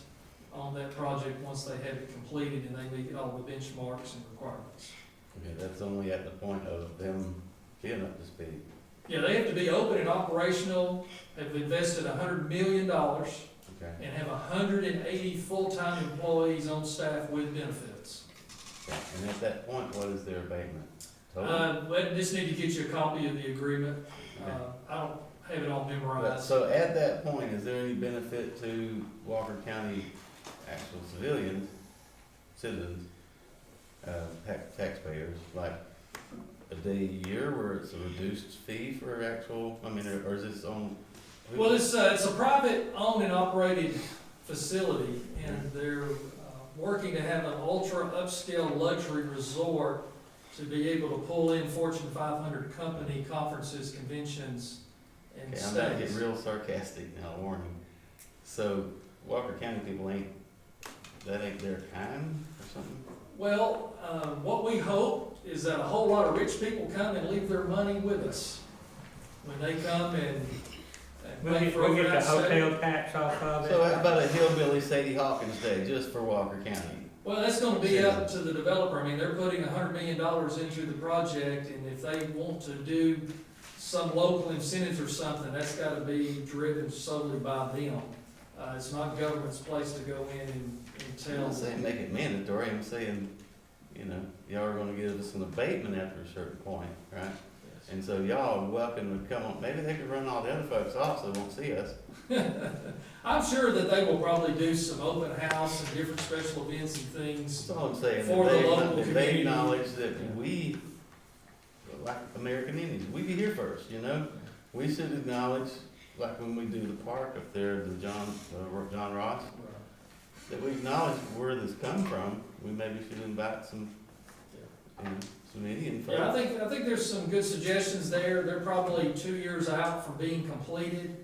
on that project once they have it completed and they meet all the benchmarks and requirements. Okay, that's only at the point of them being up to speed. Yeah, they have to be open and operational, have invested $100 million, Okay. and have 180 full-time employees on staff with benefits. Okay. And at that point, what is their abatement? Total? I just need to get you a copy of the agreement. I don't have it all But, memorized. so at that point, is there any benefit to Walker County actual citizens, taxpayers, like a day a year where it's a reduced fee for actual, or is this on? Well, it's a private owned and operated facility, and they're working to have an ultra upscale luxury resort to be able to pull in Fortune 500 company conferences, conventions, and Okay, I'm about to get stays. real sarcastic now, warning. So Walker County people that ain't their time or something? Well, what we hope is that a whole lot of rich people come and leave their money with us. When they come and We'll pay get, for we'll get the overnight stay. hotel tax off of it. So how about a hillbilly Sadie Hawkins Day just for Walker County? Well, that's gonna be up to the developer. I mean, they're putting $100 million into the project, and if they want to do some local incentives or something, that's gotta be driven solely by them. It's not government's place to go in and I'm tell. not saying make it mandatory, I'm saying, y'all are gonna give us an abatement after a certain point, right? And so y'all are welcome to come on, maybe they could run all the other folks off so they won't see us. I'm sure that they will probably do some open house and different special events and things. That's all I'm saying. For the local They community. acknowledge that we, like American Indians, we be here first, We should acknowledge, like when we do the park up there, the John Ross, that we acknowledge where this come from. We maybe should invite some Indian folks. Yeah, I think there's some good suggestions there. They're probably 2 years out from being completed.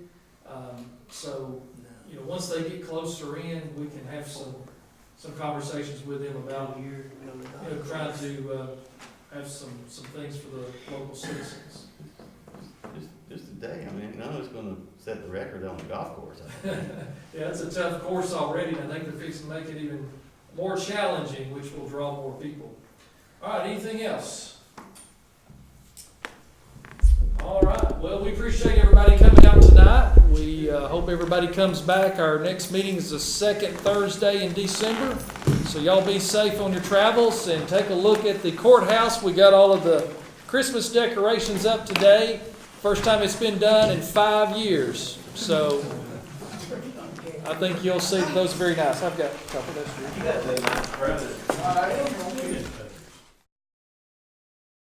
So, once they get closer in, we can have some conversations with them about, trying to have some things for the local citizens. Just a day, I know it's gonna set the record on the golf course. Yeah, it's a tough course already, and I think they're fixing to make it even more challenging, which will draw more people. All right, anything else? All right, well, we appreciate everybody coming out tonight. We hope everybody comes back. Our next meeting is the second Thursday in December. So y'all be safe on your travels and take a look at the courthouse. We got all of the Christmas decorations up today. First time it's been done in 5 years. So I think you'll see those are very nice. I've got a couple of those.